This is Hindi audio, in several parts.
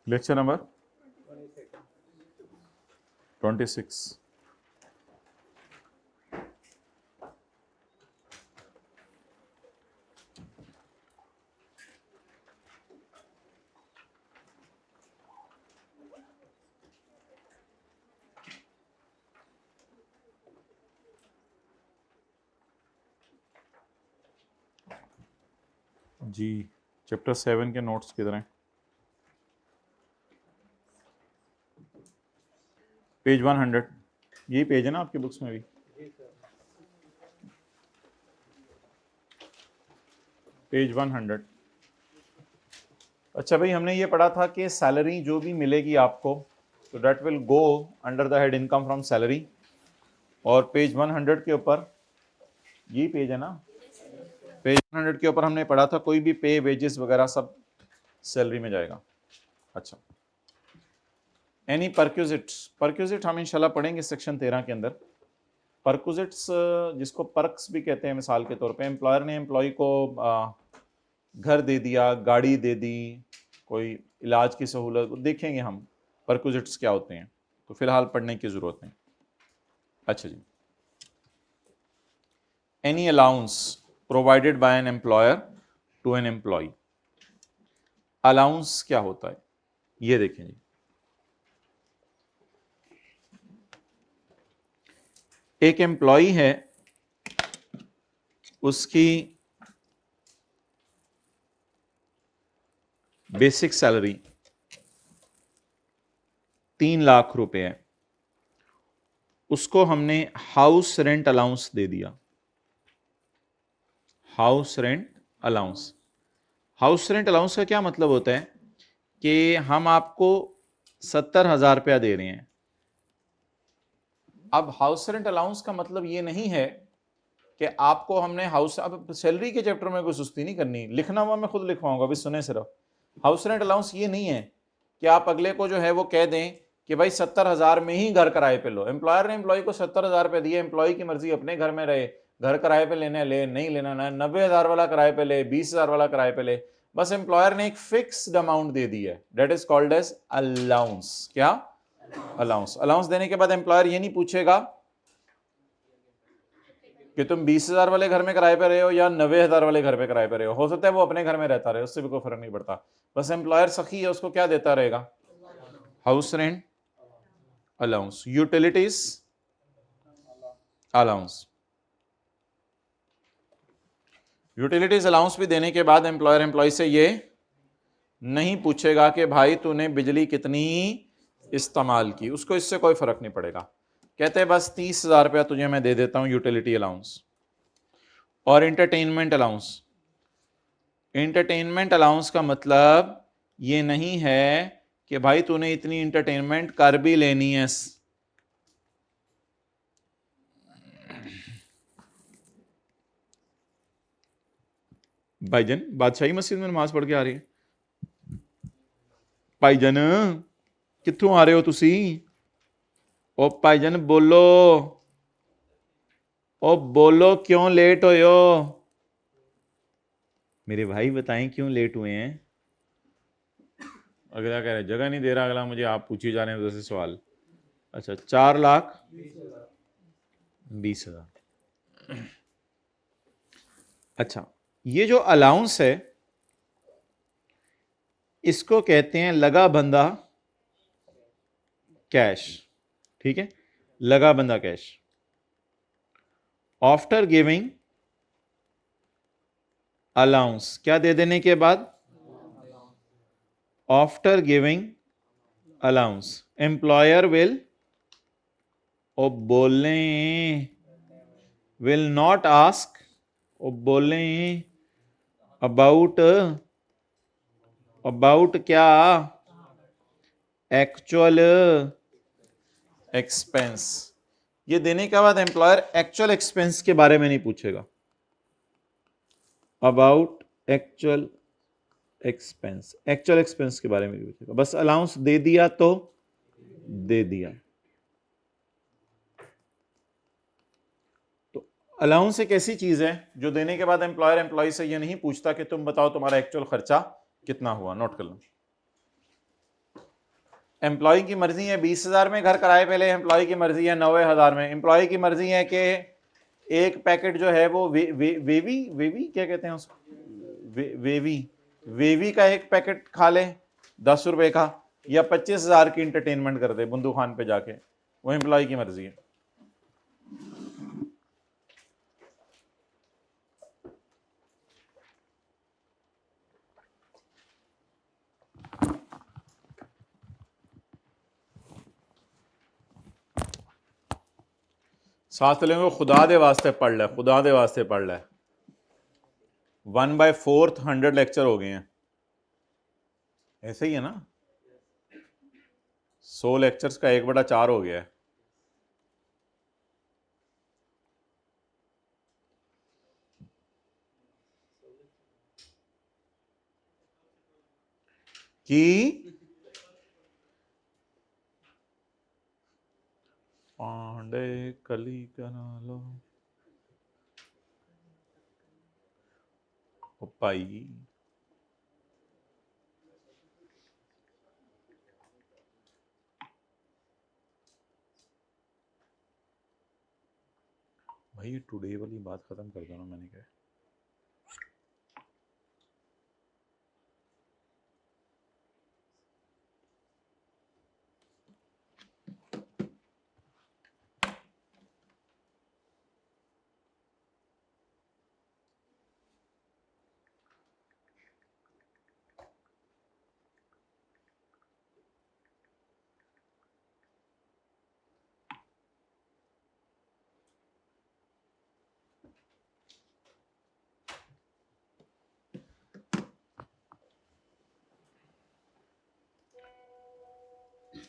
Lecture number 26। जी चैप्टर 7 के नोट्स किधर हैं? पेज 100, यही पेज है ना आपकी बुक्स में भी? पेज 100। अच्छा भाई, हमने ये पढ़ा था कि सैलरी जो भी मिलेगी आपको तो that will go under the head income from salary. और पेज 100 के ऊपर, यही पेज है ना, पेज 100 के ऊपर हमने पढ़ा था कोई भी पे, वेजेस वगैरह सब सैलरी में जाएगा। अच्छा, एनी परक्यूजिट्स, परक्यूजिट हम इंशाल्लाह पढ़ेंगे सेक्शन 13 के अंदर। परक्यूजिट्स जिसको पर्क्स भी कहते हैं, मिसाल के तौर पे एम्प्लॉयर ने एम्प्लॉय को घर दे दिया, गाड़ी दे दी, कोई इलाज की सहूलत, देखेंगे हम परक्यूजिट्स क्या होते हैं, तो फिलहाल पढ़ने की जरूरत नहीं। अच्छा जी, any allowance provided by an employer to an employee. Allowance क्या होता है ये देखें जी। एक एम्प्लॉय है, उसकी बेसिक सैलरी 3 लाख रुपए है, उसको हमने हाउस रेंट अलाउंस दे दिया। House rent allowance, house rent allowance का क्या मतलब होता है कि हम आपको 70,000 रुपया दे रहे हैं। अब हाउस रेंट अलाउंस का मतलब ये नहीं है कि आपको हमने हाउस, अब सैलरी के चैप्टर में कोई सुस्ती नहीं करनी, लिखना हुआ मैं खुद लिखवाऊंगा, अभी सुने सिर्फ। हाउस रेंट अलाउंस ये नहीं है कि आप अगले को जो है वो कह दें कि भाई 70,000 में ही घर किराए पे लो। एम्प्लॉयर ने एम्प्लॉय को 70,000 रुपये दिए, एम्प्लॉय की मर्जी, अपने घर में रहे, घर किराए पे लेने ले, नहीं लेना ना, 90,000 वाला किराए पे ले, 20,000 वाला किराए पे ले, बस एम्प्लॉयर ने एक फिक्स्ड अमाउंट दे दी है, that is called as allowance. क्या? अलाउंस। अलाउंस देने के बाद एम्प्लॉयर ये नहीं पूछेगा कि तुम 20,000 वाले घर में किराए पे रहे हो या 90,000 वाले घर पे किराए पे रहे हो सकता है वो अपने घर में रहता रहे, उससे भी कोई फर्क नहीं पड़ता। बस एम्प्लॉयर सखी है, उसको क्या देता रहेगा? House rent allowance. Utilities allowance. Utilities allowance भी देने के बाद एम्प्लॉयर एम्प्लॉय से ये नहीं पूछेगा कि भाई तूने बिजली कितनी इस्तेमाल की, उसको इससे कोई फर्क नहीं पड़ेगा। कहते हैं बस 30,000 रुपया तुझे मैं दे देता हूं यूटिलिटी अलाउंस। और एंटरटेनमेंट अलाउंस, एंटरटेनमेंट अलाउंस का मतलब ये नहीं है कि भाई तूने इतनी एंटरटेनमेंट कर भी लेनी है। भाईजन बादशाही मस्जिद में नमाज पढ़ के आ रही है। भाईजन कित्थों आ रहे हो तुसी? ओ भाईजन बोलो, ओ बोलो क्यों लेट हो? मेरे भाई बताएं क्यों लेट हुए हैं? अगला कह रहे जगह नहीं दे रहा, अगला मुझे आप पूछिए जा रहे हैं वैसे सवाल। अच्छा, 4,20,000। अच्छा, ये जो अलाउंस है इसको कहते हैं लगा बंधा कैश। ठीक है, लगा बंधा कैश। आफ्टर गिविंग अलाउंस, क्या दे देने के बाद? After giving allowance employer will, ओ बोले, विल नॉट आस्क, ओ बोले अबाउट, अबाउट क्या? Actual expense. ये देने के बाद एम्प्लॉयर एक्चुअल एक्सपेंस के बारे में नहीं पूछेगा, about actual expense, actual expense के बारे में नहीं पूछेगा, बस अलाउंस दे दिया तो दे दिया। तो अलाउंस एक ऐसी चीज है जो देने के बाद एम्प्लॉयर एम्प्लॉय से ये नहीं पूछता कि तुम बताओ तुम्हारा एक्चुअल खर्चा कितना हुआ। नोट कर लो, एम्प्लॉय की मर्जी है 20,000 में घर कराए पहले, एम्प्लॉय की मर्जी है 90,000 में, एम्प्लॉय की मर्जी है कि एक पैकेट जो है वो वेवी वेवी क्या कहते हैं उसको, वेवी वेवी का एक पैकेट खा ले 10 रुपए का, या 25,000 की इंटरटेनमेंट कर दे बुंदू खान पे जाके, वो एम्प्लॉय की मर्जी है। साथ लेंगे खुदा दे वास्ते पढ़ ले, खुदा दे वास्ते पढ़ ले। 1/4 100 लेक्चर हो गए हैं, ऐसे ही है ना, 100 लेक्चर्स का 1/4 हो गया है। कि पांडे कली करा लो पाई। भाई टुडे वाली बात खत्म कर दो ना, मैंने कहा।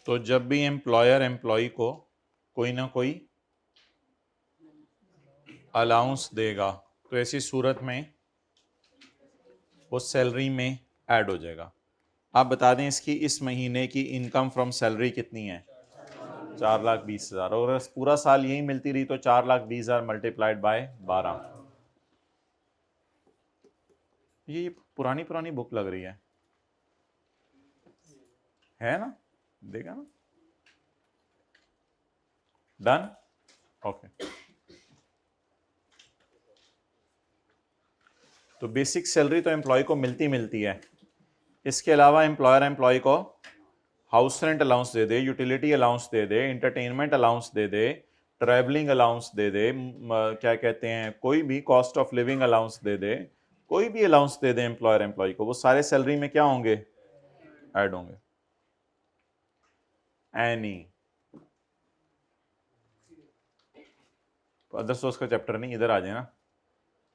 तो जब भी एम्प्लॉयर एम्प्लॉय को कोई ना कोई अलाउंस देगा तो ऐसी सूरत में वो सैलरी में ऐड हो जाएगा। आप बता दें इसकी इस महीने की इनकम फ्रॉम सैलरी कितनी है, 4,20,000, और पूरा साल यही मिलती रही तो 4,20,000 मल्टीप्लाइड बाय 12। ये पुरानी पुरानी बुक लग रही है ना, देखा ना, डन, ओके। तो बेसिक सैलरी तो एम्प्लॉय को मिलती है, इसके अलावा एम्प्लॉयर एम्प्लॉय को हाउस रेंट अलाउंस दे दे, यूटिलिटी अलाउंस दे दे, इंटरटेनमेंट अलाउंस दे दे, ट्रैवलिंग अलाउंस दे दे, क्या कहते हैं, कोई भी कॉस्ट ऑफ लिविंग अलाउंस दे दे, कोई भी अलाउंस दे दे एम्प्लॉयर एम्प्लॉय को, वो सारे सैलरी में क्या होंगे, ऐड होंगे। एनी अदर सोर्स का चैप्टर नहीं, इधर आ जाए ना।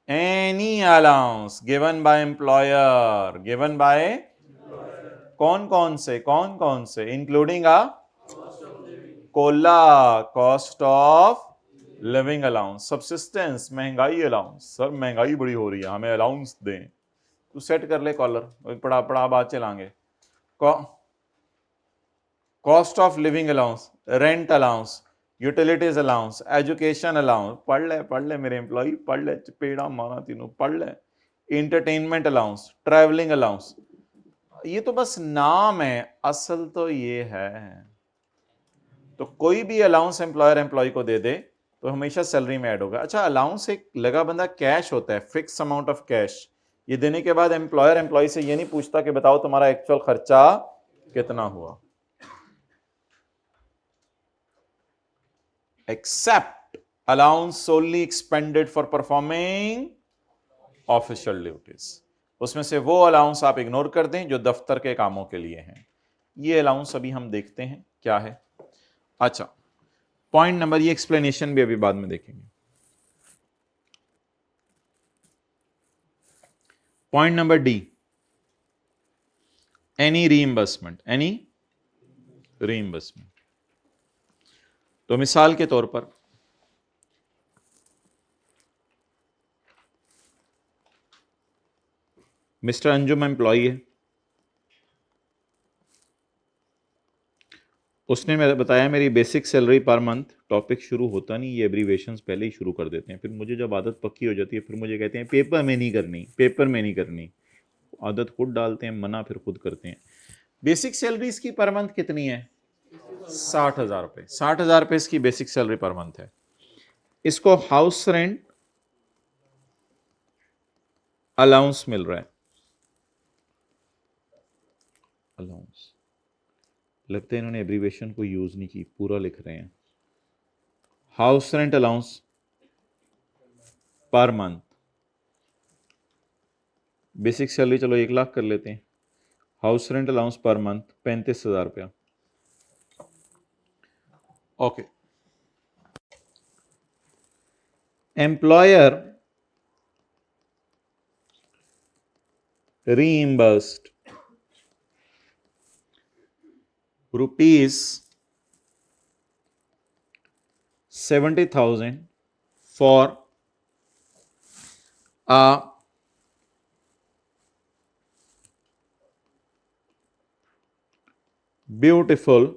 Any allowance given by employer, given by कौन कौन से, including ah cola cost of living allowance, subsistence महंगाई अलाउंस, सर महंगाई बड़ी हो रही है हमें अलाउंस दें, तू सेट कर ले कॉलर, पड़ा पड़ा बात चलाएंगे। Cost of living allowance, rent allowance, utilities allowance, education allowance, पढ़ ले मेरे एम्प्लॉय, पढ़ ले, पेड़ा मारा तीनों, पढ़ ले। इंटरटेनमेंट अलाउंस, ट्रैवलिंग अलाउंस, ये तो बस नाम है, असल तो ये है। तो कोई भी अलाउंस एम्प्लॉयर एम्प्लॉय को दे दे तो हमेशा सैलरी में ऐड होगा। अच्छा, अलाउंस एक लगा बंदा कैश होता है, फिक्स अमाउंट ऑफ कैश, ये देने के बाद एम्प्लॉयर एम्प्लॉय से ये नहीं पूछता कि बताओ तुम्हारा एक्चुअल खर्चा कितना हुआ, except allowance solely expended for performing official duties, उसमें से वो अलाउंस आप इग्नोर कर दें जो दफ्तर के कामों के लिए हैं। ये अलाउंस अभी हम देखते हैं क्या है। अच्छा, पॉइंट नंबर, ये एक्सप्लेनेशन भी अभी बाद में देखेंगे। Point number D, any reimbursement, any reimbursement. तो मिसाल के तौर पर मिस्टर अंजुम एम्प्लॉय है, उसने मेरे बताया मेरी basic salary per month, topic शुरू होता नहीं, ये एब्रीवेशंस पहले ही शुरू कर देते हैं, फिर मुझे जब आदत पक्की हो जाती है फिर मुझे कहते हैं पेपर में नहीं करनी, पेपर में नहीं करनी, आदत खुद डालते हैं, मना फिर खुद करते हैं। बेसिक सैलरी इसकी पर मंथ कितनी है? 60,000 रुपये। 60,000 रुपये इसकी बेसिक सैलरी पर मंथ है। इसको हाउस रेंट अलाउंस मिल रहा है। अलाउंस, लगता है इन्होंने एब्रीवेशन को यूज नहीं की, पूरा लिख रहे हैं। House rent allowance per month, basic salary चलो 1 लाख कर लेते हैं, house rent allowance per month 35,000 रुपया। Okay, employer reimbursed rupees 70,000 for a beautiful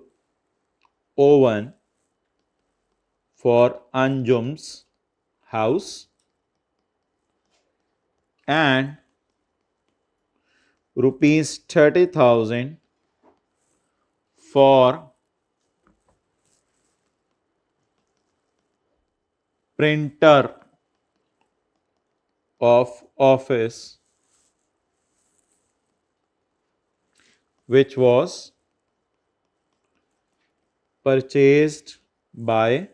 oven for Anjum's house and rupees 30,000 for printer of office which was purchased by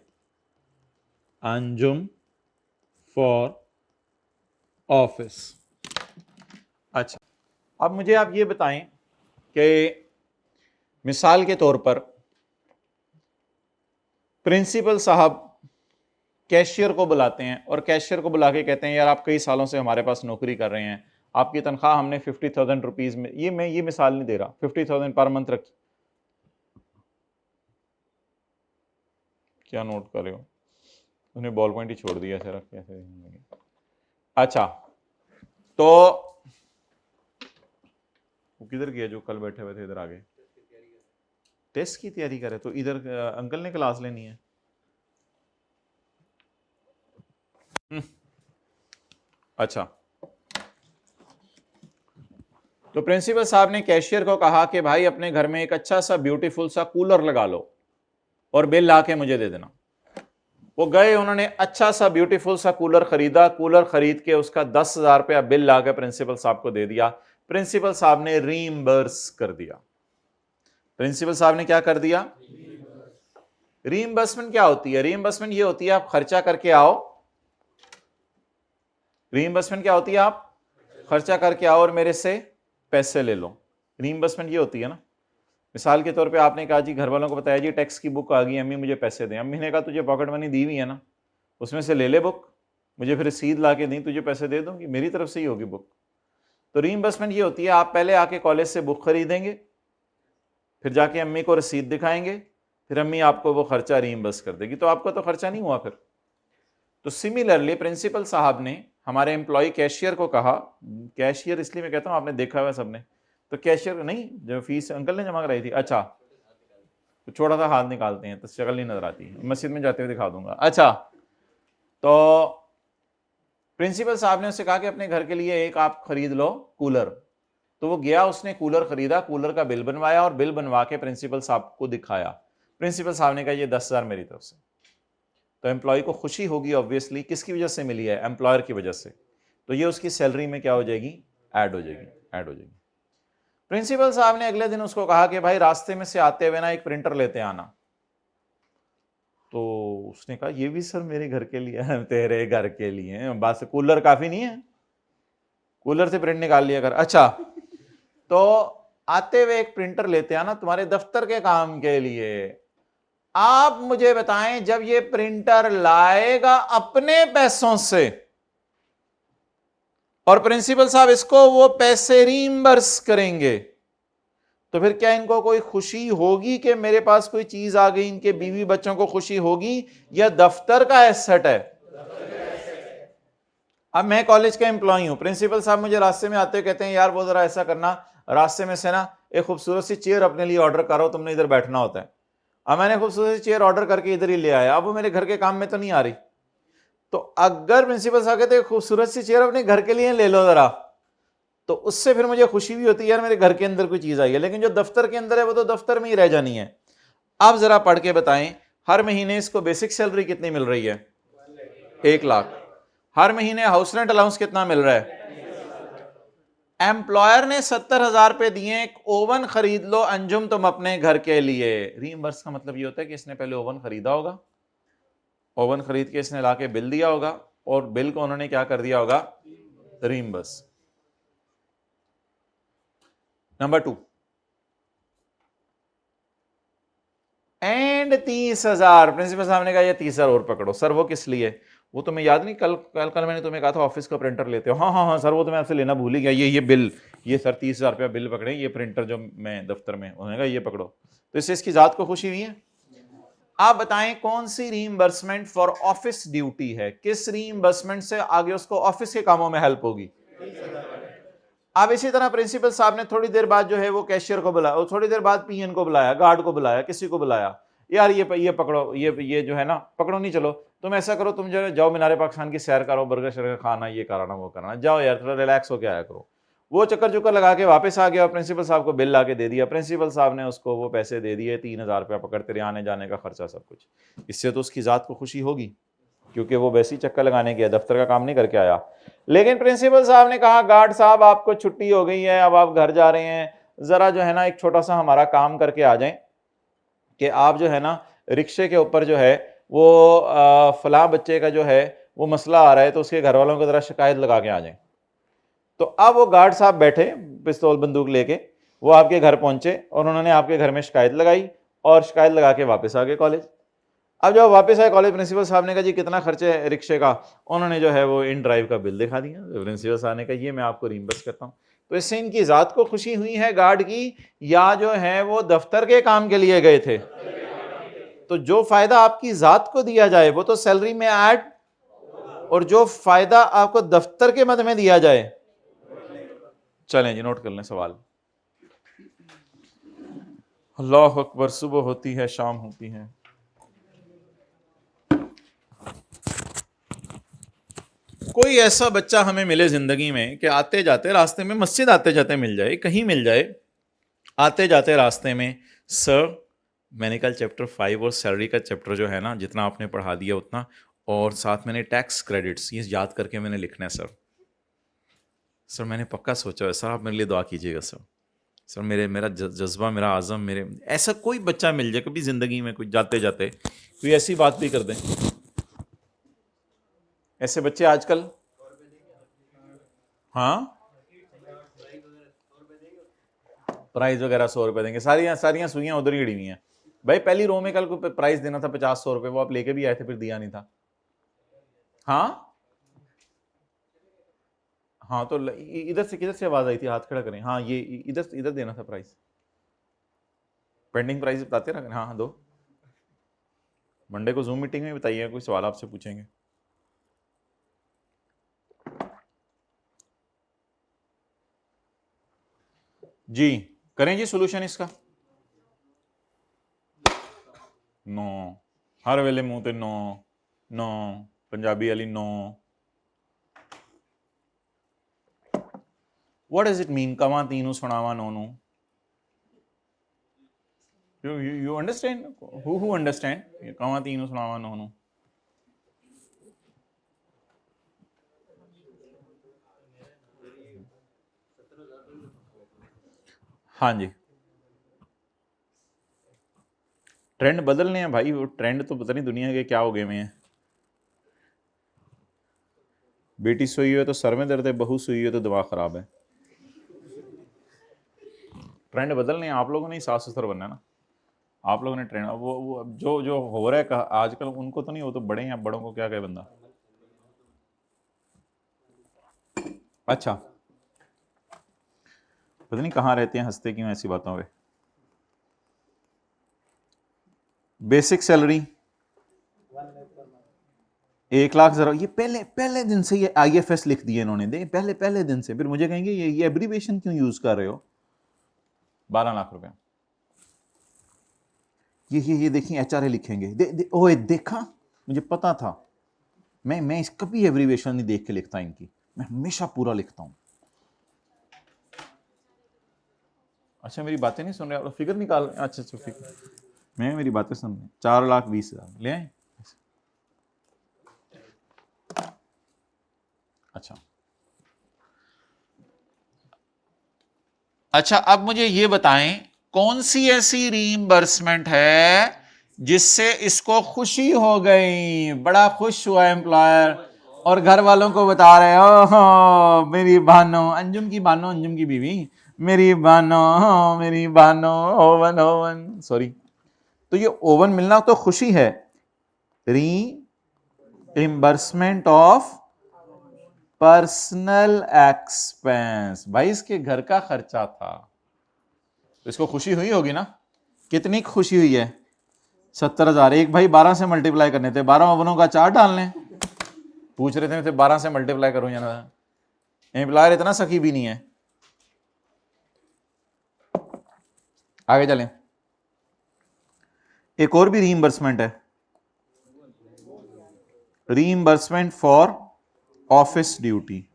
Anjum for office। अच्छा, अब मुझे आप ये बताएं कि मिसाल के तौर पर प्रिंसिपल साहब कैशियर को बुलाते हैं और कैशियर को बुला के कहते हैं यार आप कई सालों से हमारे पास नौकरी कर रहे हैं, आपकी तनख्वाह हमने 50,000 रुपीज में, ये मैं ये मिसाल नहीं दे रहा, 50,000 पर मंथ रखी। क्या नोट कर रहे हो? उन्हें बॉल पॉइंट ही छोड़ दिया सर, कैसे? अच्छा, तो वो किधर गया जो कल बैठे हुए थे? इधर आ गए, टेस्ट की तैयारी करे। तो इधर अंकल ने क्लास लेनी है। अच्छा, तो प्रिंसिपल साहब ने कैशियर को कहा कि भाई अपने घर में एक अच्छा सा ब्यूटीफुल सा कूलर लगा लो और बिल ला के मुझे दे देना। वो गए, उन्होंने अच्छा सा ब्यूटीफुल सा कूलर खरीदा, कूलर खरीद के उसका 10,000 रुपया बिल ला के प्रिंसिपल साहब को दे दिया। प्रिंसिपल साहब ने रीइंबर्स कर दिया। प्रिंसिपल साहब ने क्या कर दिया? रीइंबर्समेंट क्या होती है? रीइंबर्समेंट ये होती है आप खर्चा करके आओ। रीइंबर्समेंट क्या होती है? आप खर्चा करके आओ और मेरे से पैसे ले लो। रीइंबर्समेंट ये होती है ना, मिसाल के तौर पे आपने कहा जी, घर वालों को बताया जी टैक्स की बुक आ गई, अम्मी मुझे पैसे दें। अम्मी ने कहा तुझे पॉकेट मनी दी हुई है ना, उसमें से ले ले बुक, मुझे फिर रसीद ला के दी, तुझे पैसे दे दूंगी, मेरी तरफ से ही होगी बुक। तो रीइंबर्समेंट ये होती है आप पहले आके कॉलेज से बुक खरीदेंगे, फिर जाके अम्मी को रसीद दिखाएंगे, फिर अम्मी आपको वो खर्चा रीइंबर्स कर देगी, तो आपका तो खर्चा नहीं हुआ फिर। तो सिमिलरली प्रिंसिपल साहब ने हमारे एम्प्लॉय कैशियर को कहा, कैशियर इसलिए मैं कहता हूँ आपने देखा हुआ सबने, तो कैशियर नहीं, जो फीस अंकल ने जमा कराई थी। अच्छा, तो छोटा सा हाथ निकालते हैं तो शक्ल नहीं नजर आती, मस्जिद में जाते हुए दिखा दूंगा। अच्छा, तो प्रिंसिपल साहब ने उससे कहा कि अपने घर के लिए एक आप खरीद लो कूलर। तो वो गया, उसने कूलर खरीदा, कूलर का बिल बनवाया और बिल बनवा के प्रिंसिपल साहब को दिखाया। प्रिंसिपल साहब ने कहा ये 10,000 मेरी तरफ से। तो एम्प्लॉय को खुशी होगी ऑब्वियसली, किसकी वजह से मिली है? एम्प्लॉयर की वजह से। तो ये उसकी सैलरी में क्या हो जाएगी? ऐड हो जाएगी, ऐड हो जाएगी। प्रिंसिपल साहब ने अगले दिन उसको कहा कि भाई रास्ते में से आते हुए ना एक प्रिंटर लेते आना। तो उसने कहा ये भी सर मेरे घर के लिए है। तेरे घर के लिए बस कूलर काफी नहीं है? कूलर से प्रिंट निकाल लिया कर। अच्छा, तो आते हुए एक प्रिंटर लेते आना तुम्हारे दफ्तर के काम के लिए। आप मुझे बताएं, जब ये प्रिंटर लाएगा अपने पैसों से और प्रिंसिपल साहब इसको वो पैसे रीइंबर्स करेंगे, तो फिर क्या इनको कोई खुशी होगी कि मेरे पास कोई चीज आ गई? इनके बीवी बच्चों को खुशी होगी या दफ्तर का एसेट है? अब मैं कॉलेज का एम्प्लॉय हूं, प्रिंसिपल साहब मुझे रास्ते में आते हुए कहते हैं यार वो जरा ऐसा करना, रास्ते में से ना एक खूबसूरत सी चेयर अपने लिए ऑर्डर करो, तुमने इधर बैठना होता है। अब मैंने खूबसूरत सी चेयर ऑर्डर करके इधर ही ले आया, अब वो मेरे घर के काम में तो नहीं आ रही। तो अगर प्रिंसिपल साहब कहते खूबसूरत सी चेयर अपने घर के लिए ले लो जरा, तो उससे फिर मुझे खुशी भी होती है यार मेरे घर के अंदर कोई चीज आई है, लेकिन जो दफ्तर के अंदर है वो तो दफ्तर में ही रह जानी है। आप जरा पढ़ के बताएं, हर महीने इसको बेसिक सैलरी कितनी मिल रही है? 1 लाख। हर महीने हाउस रेंट अलाउंस कितना मिल रहा है? एम्प्लॉयर ने 70,000 रुपए दिए, एक ओवन खरीद लो अंजुम तुम अपने घर के लिए। रीइंबर्स का मतलब ये होता है कि इसने पहले ओवन खरीदा होगा, ओवन खरीद के इसने लाके बिल दिया होगा, और बिल को उन्होंने क्या कर दिया होगा? रीइंबर्स। नंबर 2, एंड 30,000 प्रिंसिपल साहब ने कहा ये 30,000 और पकड़ो। सर वो किस लिए? वो तुम्हें याद नहीं, कल कल कल मैंने तुम्हें कहा था ऑफिस का प्रिंटर लेते हो। हाँ हाँ हाँ सर, वो तो मैं आपसे लेना भूल ही गया। ये बिल, ये सर 30,000 रुपया बिल पकड़े, ये प्रिंटर जो मैं दफ्तर में, उन्होंने कहा ये पकड़ो। तो इससे इसकी जात को खुशी हुई है। आप बताएं कौन सी रीइंबर्समेंट फॉर ऑफिस ड्यूटी है? किस रीइंबर्समेंट से आगे उसको ऑफिस के कामों में हेल्प होगी? अब इसी तरह प्रिंसिपल साहब ने थोड़ी देर बाद जो है वो कैशियर को बुलाया, और थोड़ी देर बाद पीएन को बुलाया, गार्ड को बुलाया, किसी को बुलाया, यार ये पकड़ो, ये जो है ना, पकड़ो नहीं, चलो तुम ऐसा करो, तुम जो जाओ मीनारे पाकिस्तान की सैर करो, बर्गर शर्गर खाना, ये कराना वो कराना, जाओ यार थोड़ा रिलैक्स होके आया करो। वो चक्कर चुक्कर लगा के वापस आ गया और प्रिंसिपल साहब को बिल ला के दे दिया। प्रिंसिपल साहब ने उसको वो पैसे दे दिए, 3,000 रुपया पकड़, तेरे आने जाने का खर्चा सब कुछ। इससे तो उसकी जात को खुशी होगी, क्योंकि वो वैसे ही चक्कर लगाने गया, दफ्तर का काम नहीं करके आया। लेकिन प्रिंसिपल साहब ने कहा गार्ड साहब आपको छुट्टी हो गई है, अब आप घर जा रहे हैं, जरा जो है ना एक छोटा सा हमारा काम करके आ जाएं, कि आप जो है ना रिक्शे के ऊपर जो है वो फलां बच्चे का जो है वो मसला आ रहा है, तो उसके घर वालों को जरा शिकायत लगा के आ जाएं। तो अब वो गार्ड साहब बैठे पिस्तौल बंदूक लेके, वो आपके घर पहुंचे और उन्होंने आपके घर में शिकायत लगाई, और शिकायत लगा के वापस आ गए कॉलेज। अब जब वापस आए कॉलेज, प्रिंसिपल साहब ने कहा जी कितना खर्चे है रिक्शे का? उन्होंने जो है वो इन ड्राइव का बिल दिखा दिया। प्रिंसिपल साहब ने कहा ये मैं आपको रीइंबर्स करता हूँ। तो इससे इनकी जात को खुशी हुई है गार्ड की, या जो है वो दफ्तर के काम के लिए गए थे? तो जो फायदा आपकी जात को दिया जाए वो तो सैलरी में ऐड, और जो फायदा आपको दफ्तर के मद में दिया जाए, चलें जी नोट कर लें सवाल। अल्लाह अकबर, सुबह होती है शाम होती है। कोई ऐसा बच्चा हमें मिले जिंदगी में कि आते जाते रास्ते में, मस्जिद आते जाते मिल जाए, कहीं मिल जाए, आते जाते रास्ते में, सर मैंने कल चैप्टर 5 और सैलरी का चैप्टर जो है ना, जितना आपने पढ़ा दिया उतना, और साथ मैंने टैक्स क्रेडिट्स ये याद करके मैंने लिखना है सर मैंने पक्का सोचा है सर, आप मेरे लिए दुआ कीजिएगा सर मेरा जज्बा, मेरा आज़म, मेरे ऐसा कोई बच्चा मिल जाए कभी ज़िंदगी में, कोई जाते जाते कोई ऐसी बात भी कर दें। ऐसे बच्चे आजकल, हाँ प्राइस वगैरह 100 रुपये देंगे, सारियां सुइयां उधर ही अड़ी हुई हैं भाई। पहली रो में कल को प्राइस देना था 50-100 रुपये, वो आप लेके भी आए थे, फिर दिया नहीं था। हाँ हाँ, तो इधर से किधर से आवाज आई थी? हाथ खड़ा करें। हाँ ये इधर देना था प्राइस, पेंडिंग प्राइस बताते ना। हाँ हाँ दो, मंडे को जूम मीटिंग में बताइए, कोई सवाल आपसे पूछेंगे। जी करें जी सोल्यूशन इसका। नो, हर वेले मुंह ते नो नो, पंजाबी वाली नो। व्हाट डज इट मीन कवां तीनू सुनावा नो नो? You understand? Who understand? कवां तीनू सुनावा नो नो? हाँ जी, ट्रेंड बदलने हैं भाई, वो ट्रेंड तो पता नहीं दुनिया के क्या हो गए में हैं। बेटी सोई हो तो सर में दर्द है, बहू सोई हो तो दिमाग खराब है। ट्रेंड बदलने हैं, आप लोगों ने ही सास ससुर बनना है ना, आप लोगों ने ट्रेंड, वो जो हो रहा है आजकल, उनको तो नहीं, वो तो बड़े हैं, बड़ों को क्या कहे बंदा। अच्छा पता नहीं कहाँ रहते हैं, हंसते क्यों ऐसी बातों पे। Basic salary 1 lakh. जरा ये पहले दिन से ये IFS लिख दिए इन्होंने, दे पहले दिन से, फिर मुझे कहेंगे ये एब्रीवेशन क्यों यूज कर रहे हो। 12 लाख रुपए। ये देखिए HRA लिखेंगे, ओए देखा, मुझे पता था, मैं कभी एब्रीवेशन नहीं देख के लिखता इनकी, मैं हमेशा पूरा लिखता हूं। अच्छा मेरी बातें नहीं सुन रहे आप, फिगर निकाल रहे हैं। अच्छा फिगर, मैं मेरी बातें सुन रहे। 4,20,000 ले आए। अच्छा अब मुझे ये बताएं कौन सी ऐसी रीइंबर्समेंट है जिससे इसको खुशी हो गई, बड़ा खुश हुआ एम्प्लॉयर और घर वालों को बता रहे हो मेरी बानो, अंजुम की बानो, अंजुम की बीवी, मेरी बानो, मेरी बानो, ओवन ओवन, सॉरी। तो ये ओवन मिलना तो खुशी है। रीइंबर्समेंट ऑफ पर्सनल एक्सपेंस, भाई इसके घर का खर्चा था तो इसको खुशी हुई होगी ना। कितनी खुशी हुई है? 70,000। एक भाई 12 से मल्टीप्लाई करने थे, 12 ओवनों का चार्ट डालने पूछ रहे थे 12 से मल्टीप्लाई करूं या ना। एम्प्लॉयर इतना सखी भी नहीं है। आगे चलें, एक और भी रीइंबर्समेंट है, रीइंबर्समेंट फॉर ऑफिस ड्यूटी।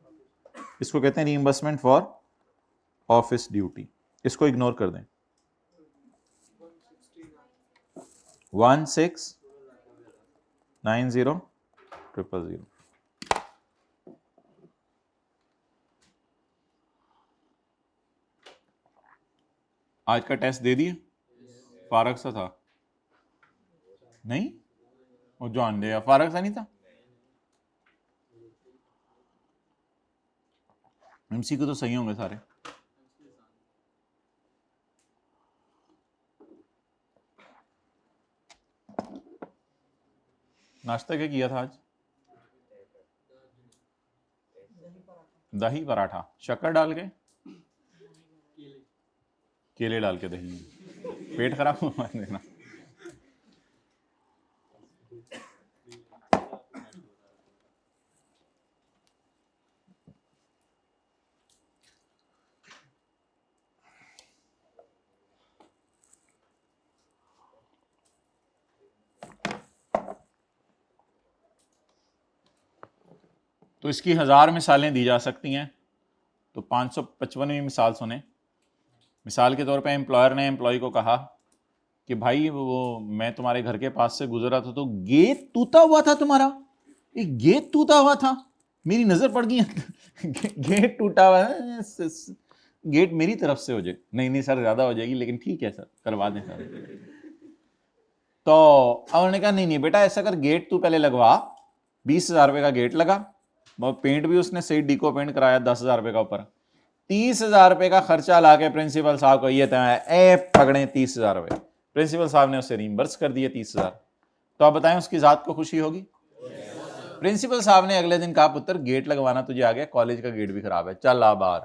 इसको कहते हैं रीइंबर्समेंट फॉर ऑफिस ड्यूटी। इसको इग्नोर कर दें। 1690,000। आज का टेस्ट दे दिए? फारक सा था नहीं? वो जान दे, फारक सा नहीं था। एमसीक्यू तो सही होंगे सारे। नाश्ता क्या किया था आज? दही पराठा, शक्कर डाल के, केले डाल के दही, पेट खराब हुआ देना। तो इसकी 1000 मिसालें दी जा सकती हैं। तो 555वीं मिसाल सुने। मिसाल के तौर पे एम्प्लॉयर ने एम्प्लॉय को कहा कि भाई वो मैं तुम्हारे घर के पास से गुजरा था तो गेट टूटा हुआ था तुम्हारा, एक गेट टूटा हुआ था, मेरी नजर पड़ गई गेट टूटा हुआ है, गेट मेरी तरफ से हो जाए। नहीं सर ज्यादा हो जाएगी, लेकिन ठीक है सर करवा दें सर। तो उन्होंने कहा नहीं बेटा ऐसा कर, गेट तू पहले लगवा। 20,000 रुपए का गेट लगा, पेंट भी उसने सही डीको पेंट कराया 10,000 रुपए का ऊपर। 30,000 रुपए का खर्चा लाके प्रिंसिपल साहब को ये पकड़े 30,000 रुपए। प्रिंसिपल साहब ने उसे रिइंबर्स कर दिए 30,000। तो आप बताएं उसकी जात को खुशी होगी? प्रिंसिपल साहब ने अगले दिन कहा पुत्र गेट लगवाना तुझे आ गया, कॉलेज का गेट भी खराब है, चल आ बाहर।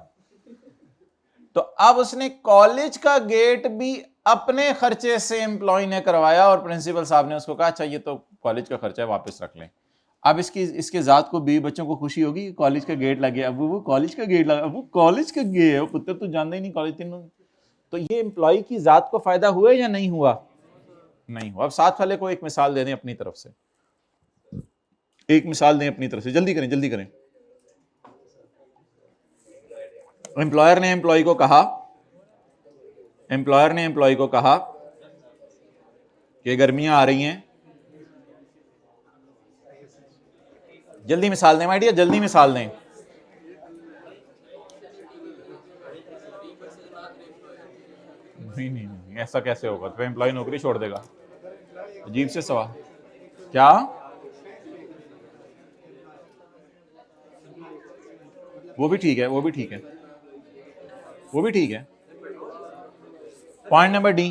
तो अब उसने कॉलेज का गेट भी अपने खर्चे से एम्प्लॉय ने करवाया और प्रिंसिपल साहब ने उसको कहा अच्छा ये तो कॉलेज का खर्चा है वापस रख लें। अब इसके जात को बीवी बच्चों को खुशी होगी, कॉलेज का गेट लग गया। अब वो कॉलेज का गेट लगा, वो कॉलेज का गेट है पुत्र, तू जानता ही नहीं कॉलेज तीनों। तो ये एम्प्लॉय की जात को फायदा हुआ या नहीं हुआ? नहीं हुआ। अब साथ वाले को एक मिसाल दे दें अपनी तरफ से, एक मिसाल दें अपनी तरफ से, जल्दी करें जल्दी करें। एम्प्लॉयर ने एम्प्लॉय को कहा कि गर्मियां आ रही हैं, जल्दी मिसाल दें माय डियर, जल्दी मिसाल दें। नहीं ऐसा कैसे होगा? तो एम्प्लॉय नौकरी छोड़ देगा? अजीब से सवाल। क्या? वो भी ठीक है, वो भी ठीक है, वो भी ठीक है। Point number D,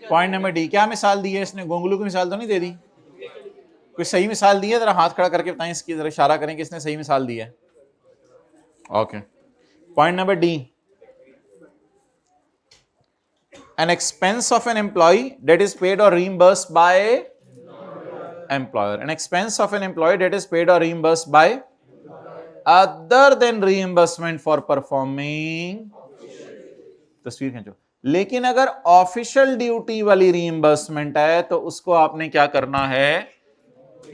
point number D, क्या मिसाल दी है इसने? गोंगलू की मिसाल तो नहीं दे दी? कोई सही मिसाल दी है? जरा हाथ खड़ा करके बताएं, इसकी जरा इशारा करें कि इसने सही मिसाल दी है। Okay, point number D, an expense of an employee that is paid or reimbursed by employer, an expense of an employee that is paid or reimbursed by other than reimbursement for performing, तस्वीर खींचो। लेकिन अगर ऑफिशियल ड्यूटी वाली रीइंबर्समेंट है तो उसको आपने क्या करना है?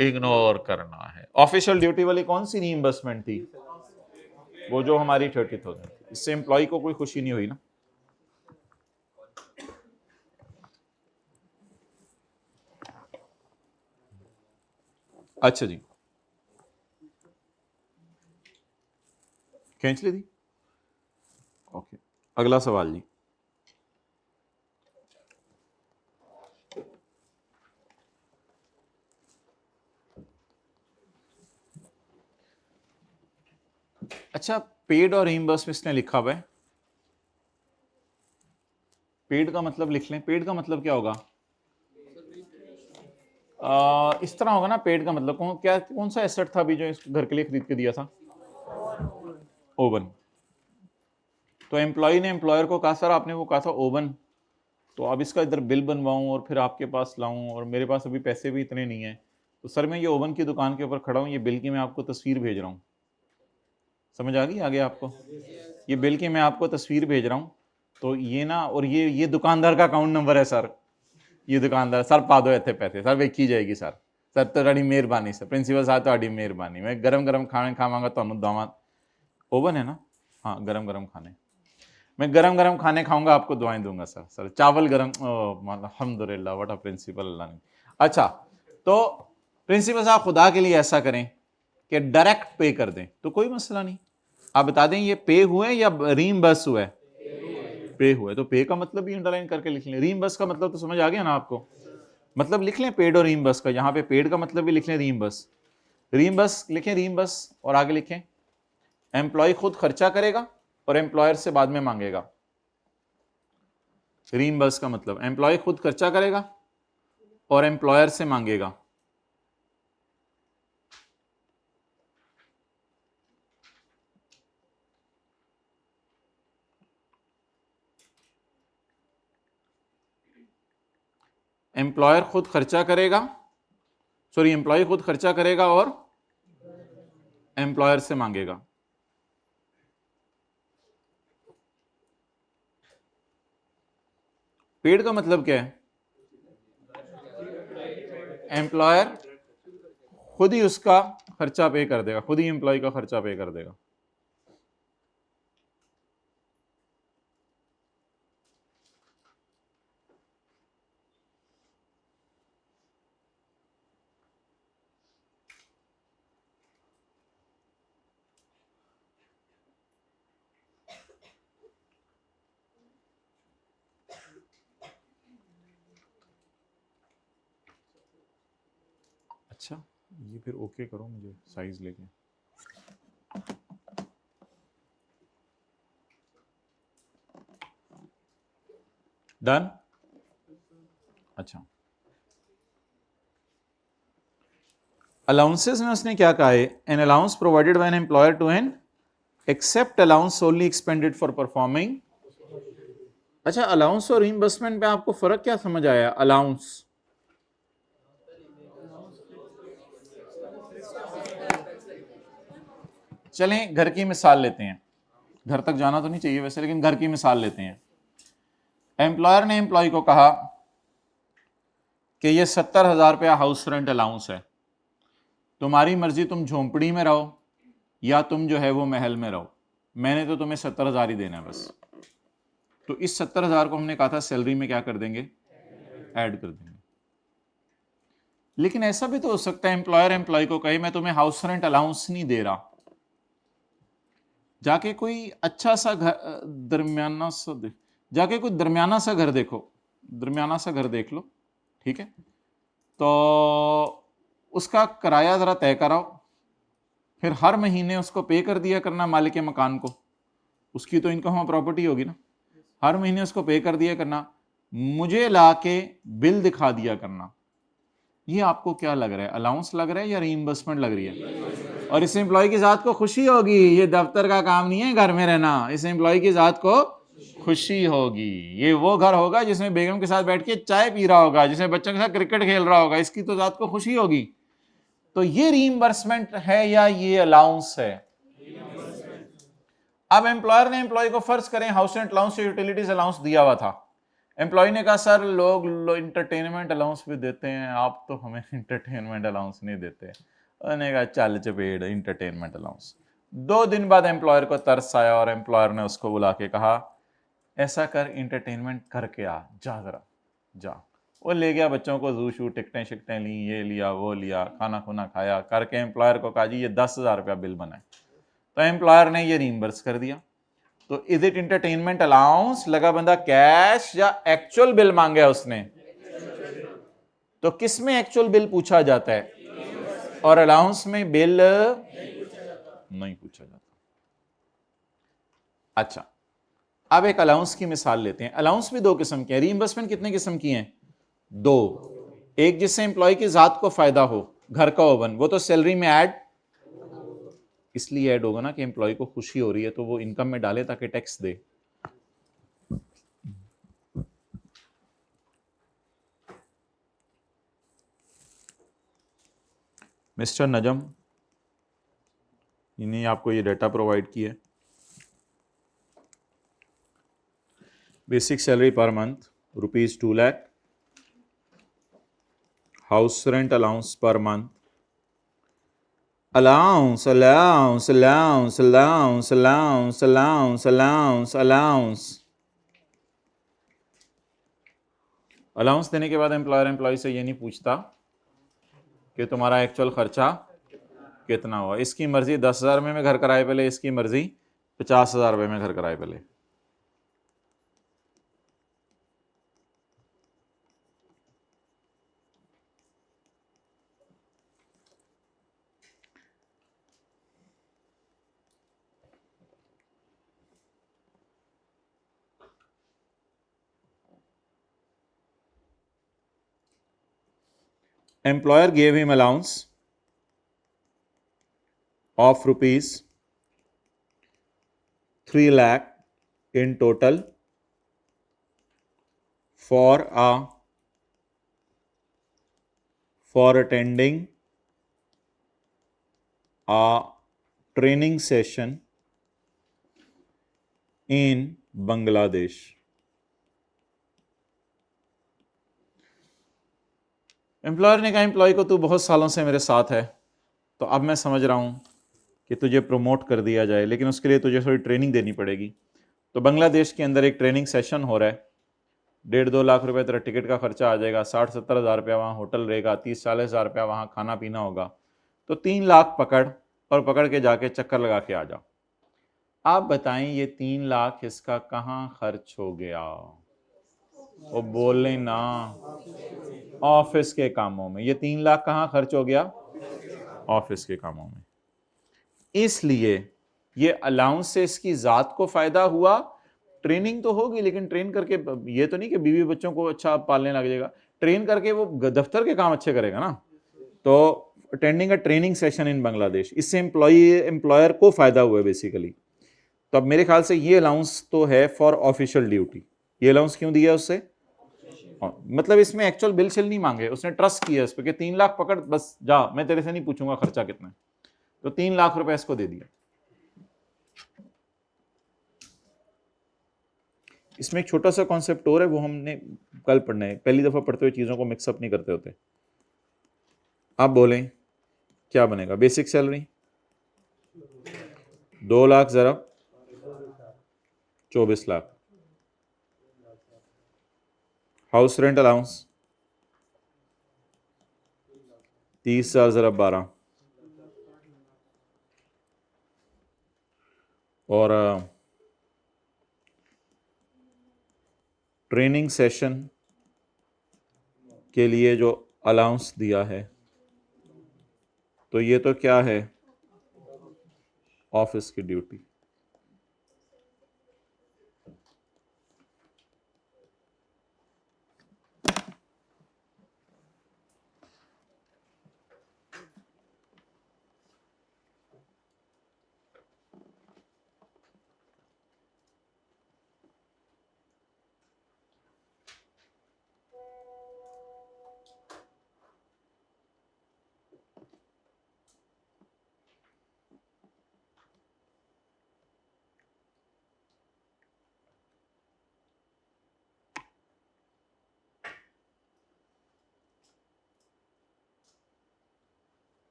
इग्नोर करना है। ऑफिशियल ड्यूटी वाली कौन सी रीइंबर्समेंट थी? वो जो हमारी 30,000 इससे एम्प्लॉय को कोई खुशी नहीं हुई ना। अच्छा जी, खींच ली थी। ओके, अगला सवाल जी। अच्छा, पेड और रीइंबर्स इसने लिखा हुआ है। पेड का मतलब लिख लें। पेड का मतलब क्या होगा? इस तरह होगा ना। पेड का मतलब कौन सा एसेट था अभी जो इस घर के लिए खरीद के दिया था? ओवन। तो एम्प्लॉय ने एम्प्लॉयर को कहा सर आपने वो कहा था ओवन, तो अब इसका इधर बिल बनवाऊं और फिर आपके पास लाऊं और मेरे पास अभी पैसे भी इतने नहीं है, तो सर मैं ये ओवन की दुकान के ऊपर खड़ा हूं, ये बिल की मैं आपको तस्वीर भेज रहा हूं। समझ आ गई आगे आपको? ये बिल की मैं आपको तस्वीर भेज रहा हूं, तो ये ना, और ये दुकानदार का अकाउंट नंबर है सर। ये दुकानदार सर पा दो इतने पैसे सर वेखी जाएगी सर। सर ਤੁਹਾਡੀ ਮਿਹਰਬਾਨੀ सर प्रिंसिपल साहब ਤੁਹਾਡੀ ਮਿਹਰਬਾਨੀ, मैं गरम गरम खाने खावांगा ਤੁਹਾਨੂੰ ਦਵਾਂ। ओवन है ना? हाँ, गरम गरम खाने, मैं गरम गरम खाने खाऊंगा आपको दुआएं दूंगा सर। सर चावल गरम, अल्हम्दुलिल्लाह व्हाट अ प्रिंसिपल अल्लाह ने। अच्छा, तो प्रिंसिपल साहब खुदा के लिए ऐसा करें कि डायरेक्ट पे कर दें, तो कोई मसला नहीं। आप बता दें ये पे हुए या रीइंबर्स हुआ है? पे हुआ है, तो पे का मतलब भी अंडरलाइन करके लिख लें। रीइंबर्स का मतलब तो समझ आ गया ना आपको? मतलब लिख लें पेड और रीइंबर्स का। यहां पे पेड का मतलब भी लिख लें रीइंबर्स। रीइंबर्स लिखें रीइंबर्स, और आगे लिखें एम्प्लॉय खुद खर्चा करेगा और एम्प्लॉयर से बाद में मांगेगा। रीइंबर्स का मतलब एम्प्लॉय खुद खर्चा करेगा और एम्प्लॉयर से मांगेगा। एम्प्लॉयर खुद खर्चा करेगा, सॉरी एम्प्लॉय खुद खर्चा करेगा और एम्प्लॉयर से मांगेगा। पेड का मतलब क्या है? एम्प्लॉयर खुद ही उसका खर्चा पे कर देगा, खुद ही एम्प्लॉय का खर्चा पे कर देगा। अच्छा, ये फिर ओके करो मुझे साइज लेके। डन। अच्छा, अलाउंसेस में उसने क्या कहा है? An allowance provided by an employer to an except allowance solely expended for performing. अच्छा, अलाउंस और रीइंबर्समेंट पे आपको फर्क क्या समझ आया? अलाउंस चलें घर की मिसाल लेते हैं, घर तक जाना तो नहीं चाहिए वैसे, लेकिन घर की मिसाल लेते हैं। एम्प्लॉयर ने एम्प्लॉय को कहा कि ये 70,000 रुपया हाउस रेंट अलाउंस है, तुम्हारी मर्जी, तुम झोंपड़ी में रहो या तुम जो है वो महल में रहो, मैंने तो तुम्हें 70,000 ही देना है बस। तो इस 70,000 को हमने कहा था सैलरी में क्या कर देंगे? ऐड कर देंगे। लेकिन ऐसा भी तो हो सकता है एम्प्लॉयर एम्प्लॉय को कहे मैं तुम्हें हाउस रेंट अलाउंस नहीं दे रहा, जाके कोई अच्छा सा घर, दरमियाना सा जाके कोई दरमियाना सा घर देखो, दरमियाना सा घर देख लो, ठीक है, तो उसका किराया जरा तय कराओ, फिर हर महीने उसको पे कर दिया करना मालिक के मकान को, उसकी तो इनकम प्रॉपर्टी होगी ना, हर महीने उसको पे कर दिया करना, मुझे लाके बिल दिखा दिया करना। ये आपको क्या लग रहा है, अलाउंस लग रहा है या रीइंबर्समेंट लग रही है? और इस एम्प्लॉय की जात को खुशी होगी, ये दफ्तर का काम नहीं है घर में रहना, इस एम्प्लॉय की जात को खुशी होगी, ये वो घर होगा जिसमें बेगम के साथ बैठ के चाय पी रहा होगा, जिसमें बच्चों के साथ क्रिकेट खेल रहा होगा, इसकी तो जात को खुशी होगी। तो ये रीइंबर्समेंट है या ये अलाउंस है? अब एम्प्लॉयर ने एम्प्लॉय को फर्ज करें house rent allowance, utilities allowance दिया हुआ था, एम्प्लॉय ने कहा सर लोग इंटरटेनमेंट अलाउंस भी देते हैं, आप तो हमें इंटरटेनमेंट अलाउंस नहीं देते। उन्होंने कहा चल चपेड़ इंटरटेनमेंट अलाउंस, 2 दिन बाद एम्प्लॉयर को तरस आया और एम्प्लॉयर ने उसको बुला के कहा ऐसा कर, इंटरटेनमेंट करके आ, जा जरा जा। वो ले गया बच्चों को, जू शू, टिकटें शिकटें ली, ये लिया वो लिया, खाना खुना खाया, करके एम्प्लॉयर को कहा जी ये 10,000 रुपया बिल बना है। तो एम्प्लॉयर ने ये रीइंबर्स कर दिया। तो इज इट इंटरटेनमेंट अलाउंस? लगा बंदा कैश या एक्चुअल बिल मांगा उसने? तो किस में एक्चुअल बिल पूछा जाता है और अलाउंस में बिल नहीं पूछा जाता। अच्छा, अब एक अलाउंस की मिसाल लेते हैं। अलाउंस भी 2 किस्म के हैं। रीइंबर्समेंट कितने किस्म की हैं? 2। एक जिससे एम्प्लॉय की जात को फायदा हो, घर का ओवन, वो तो सैलरी में ऐड इसलिए ऐड होगा ना कि एम्प्लॉय को खुशी हो रही है तो वो इनकम में डाले ताकि टैक्स दे। मिस्टर नजम, इन्हें आपको ये डाटा प्रोवाइड किया है। Basic salary per month ₹2 lakh, house rent allowance per month, allowance, allowance, allowance, allowance, allowance, allowance, allowance, allowance. Allowance देने के बाद एम्प्लॉयर एम्प्लॉय से ये नहीं पूछता कि तुम्हारा एक्चुअल खर्चा कितना हुआ। इसकी मर्जी 10,000 में घर कराए पहले, इसकी मर्जी 50,000 रुपये में घर कराए पहले। Employer gave him allowance of ₹3 lakh in total for attending a training session in Bangladesh. Employer ने कहा एम्प्लॉय को तू बहुत सालों से मेरे साथ है, तो अब मैं समझ रहा हूं कि तुझे प्रमोट कर दिया जाए, लेकिन उसके लिए तुझे थोड़ी ट्रेनिंग देनी पड़ेगी। तो बांग्लादेश के अंदर एक ट्रेनिंग सेशन हो रहा है, 1.5-2 लाख रुपए तेरा टिकट का खर्चा आ जाएगा, 60-70 हज़ार रुपया वहाँ होटल रहेगा, 30-40 हज़ार रुपया वहाँ खाना पीना होगा। तो 3 लाख पकड़ और पकड़ के जाके चक्कर लगा के आ जा। आप बताएं ये 3 लाख इसका कहाँ खर्च हो गया? वो बोले ना, ऑफिस के कामों में। ये 3 लाख कहाँ खर्च हो गया? ऑफिस के कामों में। इसलिए ये अलाउंस से इसकी जात को फायदा हुआ। ट्रेनिंग तो होगी, लेकिन ट्रेन करके ये तो नहीं कि बीवी बच्चों को अच्छा पालने लग जाएगा। ट्रेन करके वो दफ्तर के काम अच्छे करेगा ना। तो attending a training session in Bangladesh, इससे एम्प्लॉयर को फायदा हुआ है बेसिकली। तो अब मेरे ख्याल से ये अलाउंस तो है फॉर ऑफिशियल ड्यूटी। ये अलाउंस क्यों दिया उससे? मतलब इसमें एक्चुअल बिल शिल नहीं मांगे, उसने ट्रस्ट किया इस पर कि 3 लाख पकड़, बस जा, मैं तेरे से नहीं पूछूंगा खर्चा कितना है। तो 3 लाख रुपए इसको दे दिया। इसमें एक छोटा सा कॉन्सेप्ट और है, वो हमने कल पढ़ना है। पहली दफा पढ़ते हुए चीजों को मिक्सअप नहीं करते होते। आप बोलें क्या बनेगा? बेसिक सैलरी 2 लाख जरा 24 लाख, हाउस रेंट अलाउंस 30,000 जरा 12, और ट्रेनिंग सेशन के लिए जो अलाउंस दिया है, तो ये तो क्या है? ऑफिस की ड्यूटी।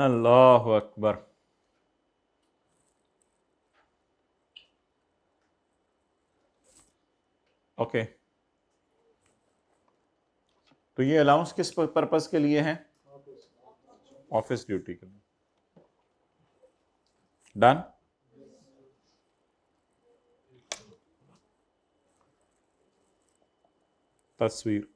अल्लाह अकबर। ओके, तो ये अलाउंस किस पर्पस के लिए है? ऑफिस ड्यूटी के लिए। डन। तस्वीर,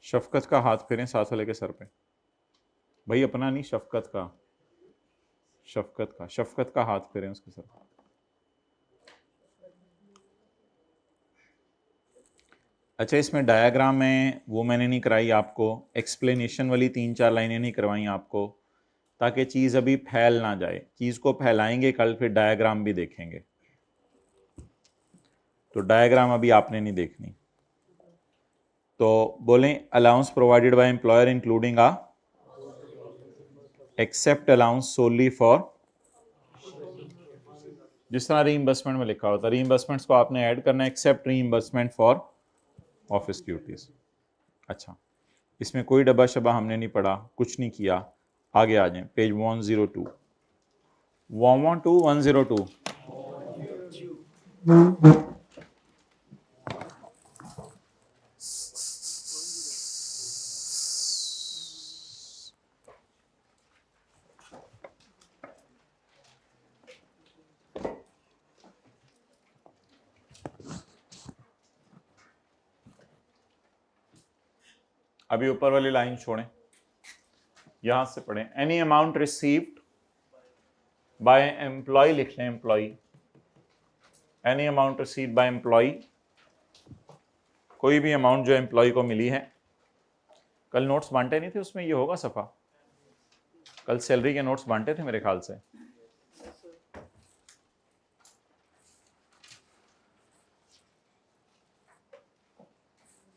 शफकत का हाथ फेरें साथ वाले के सर पे। भाई अपना नहीं, शफकत का, शफकत का, शफकत का हाथ फेरें उसके सर पे। अच्छा, इसमें डायग्राम में वो मैंने नहीं कराई आपको, एक्सप्लेनेशन वाली 3-4 लाइनें नहीं करवाई आपको, ताकि चीज़ अभी फैल ना जाए। चीज़ को फैलाएंगे कल, फिर डायग्राम भी देखेंगे, तो डायग्राम अभी आपने नहीं देखनी। तो बोलें allowance provided by employer including ah except allowance solely for, जिस तरह रीइंबर्समेंट में लिखा होता है, रीइंबर्समेंट्स को आपने ऐड करना है, except reimbursement for office duties. अच्छा, इसमें कोई डब्बा शब्बा हमने नहीं पढ़ा, कुछ नहीं किया। आगे आ जाए, पेज 102, 102। अभी ऊपर वाली लाइन छोड़ें, यहां से पढ़ें। Any amount received by employee लिख लें, employee, any amount received by employee, कोई भी अमाउंट जो एम्प्लॉय को मिली है। कल नोट्स बांटे नहीं थे, उसमें ये होगा सफा, कल सैलरी के नोट्स बांटे थे मेरे ख्याल से।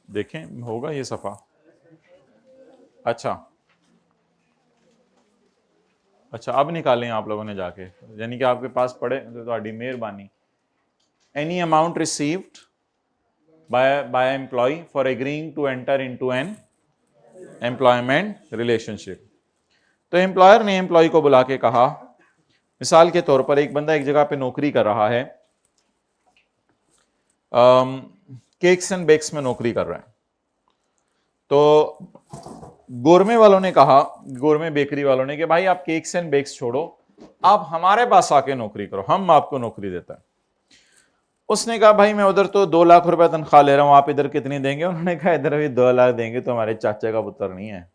देखें होगा ये सफा। अच्छा अच्छा, अब निकालें आप लोगों ने जाके, यानी कि आपके पास पड़े तो ਤੁਹਾਡੀ मेहरबानी। Any amount received by employee for agreeing to enter into an employment relationship। तो एम्प्लॉयर ने एम्प्लॉय को बुला के कहा, मिसाल के तौर पर एक बंदा एक जगह पे नौकरी कर रहा है, केक्स एंड बेक्स में नौकरी कर रहा है, तो गोरमे वालों ने कहा, गोरमे बेकरी वालों ने कि भाई आप केक्स एंड बेक्स छोड़ो, आप हमारे पास आके नौकरी करो, हम आपको नौकरी देता है। उसने कहा भाई मैं उधर तो 2 लाख रुपए तनख्वाह ले रहा हूं, आप इधर कितनी देंगे? उन्होंने कहा इधर भी 2 लाख देंगे, तो हमारे चाचा का पुत्र नहीं है।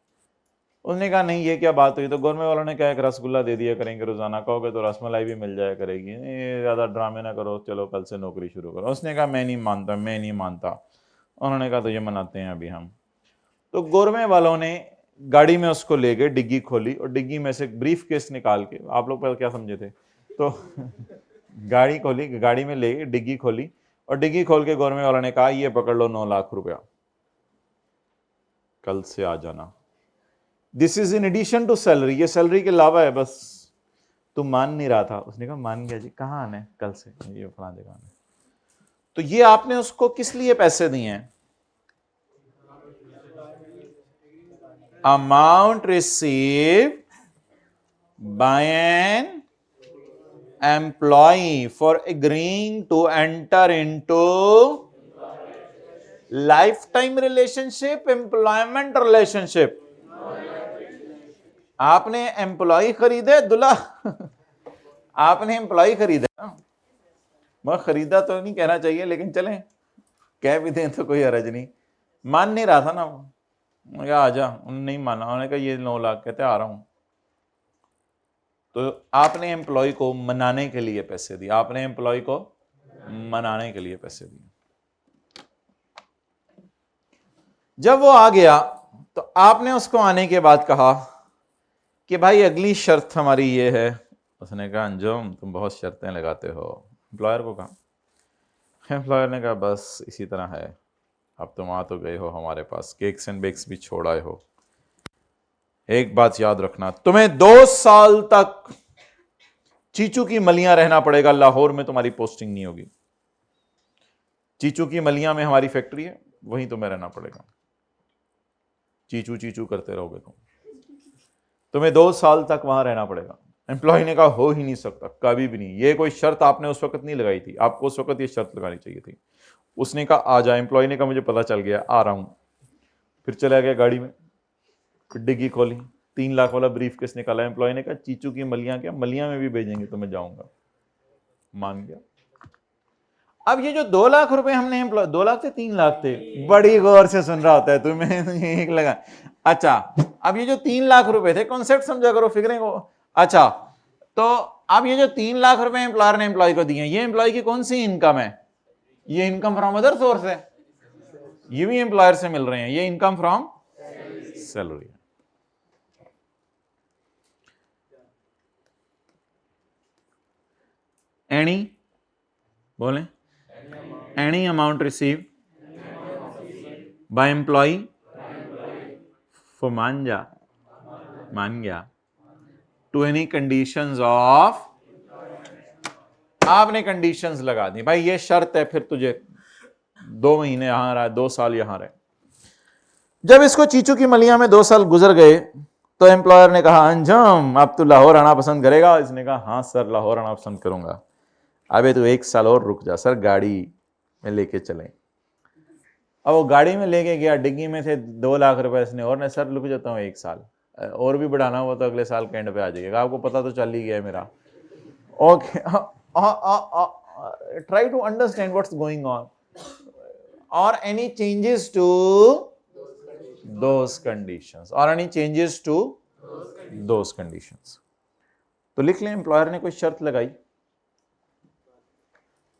उसने कहा नहीं, ये क्या बात हुई? तो गोरमे वालों ने कहा एक रसगुल्ला दे दिया करेंगे रोजाना, कहोगे तो रसमलाई भी मिल जाया करेगी, ज्यादा ड्रामे ना करो, चलो कल से नौकरी शुरू करो। उसने कहा मैं नहीं मानता, मैं नहीं मानता। उन्होंने कहा तो ये मनाते हैं अभी हम। तो गोरमे वालों ने गाड़ी में उसको ले गए, डिग्गी खोली और डिग्गी में से ब्रीफ केस निकाल के, आप लोग पहले क्या समझे थे, तो गाड़ी खोली, गाड़ी में ले गए, डिग्गी खोली और डिग्गी खोल के गोरमे वालों ने कहा ये पकड़ लो 9 लाख रुपया, कल से आ जाना। This is in addition to salary, ये सैलरी के अलावा है बस। तुम मान नहीं रहा था। उसने कहा मान गया जी, कहाँ आना है? कल से ये फलां जगह आना है। तो ये आपने उसको किस लिए पैसे दिए हैं? Amount received by an employee for agreeing to enter into life time relationship, employment relationship. आपने एम्प्लॉय खरीदे दुल्हा, आपने एम्प्लॉय खरीदा, मैं खरीदा तो नहीं कहना चाहिए, लेकिन चलें कह भी दें तो कोई हरज नहीं। मान नहीं रहा था ना वो, आजा, उन्होंने नहीं माना, उन्होंने कहा ये 9 लाख, कहते आ रहा हूं। तो आपने एम्प्लॉय को मनाने के लिए पैसे दिए, आपने एम्प्लॉय को मनाने के लिए पैसे दिए। जब वो आ गया तो आपने उसको आने के बाद कहा कि भाई अगली शर्त हमारी ये है। उसने कहा अंजुम तुम बहुत शर्तें लगाते हो, एम्प्लॉयर को कहा। एम्प्लॉयर ने कहा बस इसी तरह है, अब तुम आ तो गए हो हमारे पास, केक्स एंड बेक्स भी छोड़ आए हो, एक बात याद रखना, तुम्हें 2 साल तक चीचू की मलियां रहना पड़ेगा, लाहौर में तुम्हारी पोस्टिंग नहीं होगी। चीचू की मलियां में हमारी फैक्ट्री है, वहीं तुम्हें रहना पड़ेगा। चीचू चीचू करते रहोगे तुम्हें 2 साल तक वहां रहना पड़ेगा। एम्प्लॉय ने कहा हो ही नहीं सकता, कभी भी नहीं, ये कोई शर्त आपने उस वक्त नहीं लगाई थी, आपको उस वक्त ये शर्त लगानी चाहिए थी। उसने कहा आ जा। एम्प्लॉय ने कहा मुझे पता चल गया, आ रहा हूं। फिर चला गया गाड़ी में, फिर डिग्गी खोली, 3 लाख वाला ब्रीफ केस निकाला। एम्प्लॉय ने कहा चीचू की मलियां, क्या मलियां में भी भेजेंगे तो मैं जाऊंगा। मान गया। अब ये जो 2 लाख रुपए हमने एम्प्लॉय, 2 लाख थे 3 लाख थे, बड़ी गौर से सुन रहा होता है तुम्हें एक लगा। अच्छा, अब ये जो 3 लाख रुपए थे, कॉन्सेप्ट समझा करो, फिक्रें को। अच्छा, तो अब ये जो 3 लाख रुपए एम्प्लॉयर ने एम्प्लॉय को दिए, ये एम्प्लॉय की कौन सी इनकम है? ये इनकम फ्रॉम अदर सोर्स है, ये भी एम्प्लॉयर से मिल रहे हैं, ये इनकम फ्रॉम सैलरी। एनी बोले, any amount receive by employee for मान गया टू एनी कंडीशंस ऑफ, आपने कंडीशंस लगा दी, भाई ये शर्त है, फिर तुझे 2 महीने यहां रहा, 2 साल यहां रहे। जब इसको चीचू की मलिया में 2 साल गुजर गए तो एम्प्लॉयर ने कहा अंजम अब तू लाहौर आना पसंद करेगा? इसने कहा हाँ सर, लाहौर आना पसंद करूंगा। अबे तू 1 साल और रुक जा सर, गाड़ी में लेके चले। अब वो गाड़ी में लेके गया, डिग्गी में थे 2 लाख रुपए इसने, और ने सर रुक जाता हूँ 1 साल और भी बढ़ाना हुआ तो अगले साल के एंड पे आ जाएगा, आपको पता तो चल ही गया मेरा। Okay, try to understand what's going on or any changes to those conditions or any changes to those conditions। तो लिख लें एम्प्लॉयर ने कोई शर्त लगाई,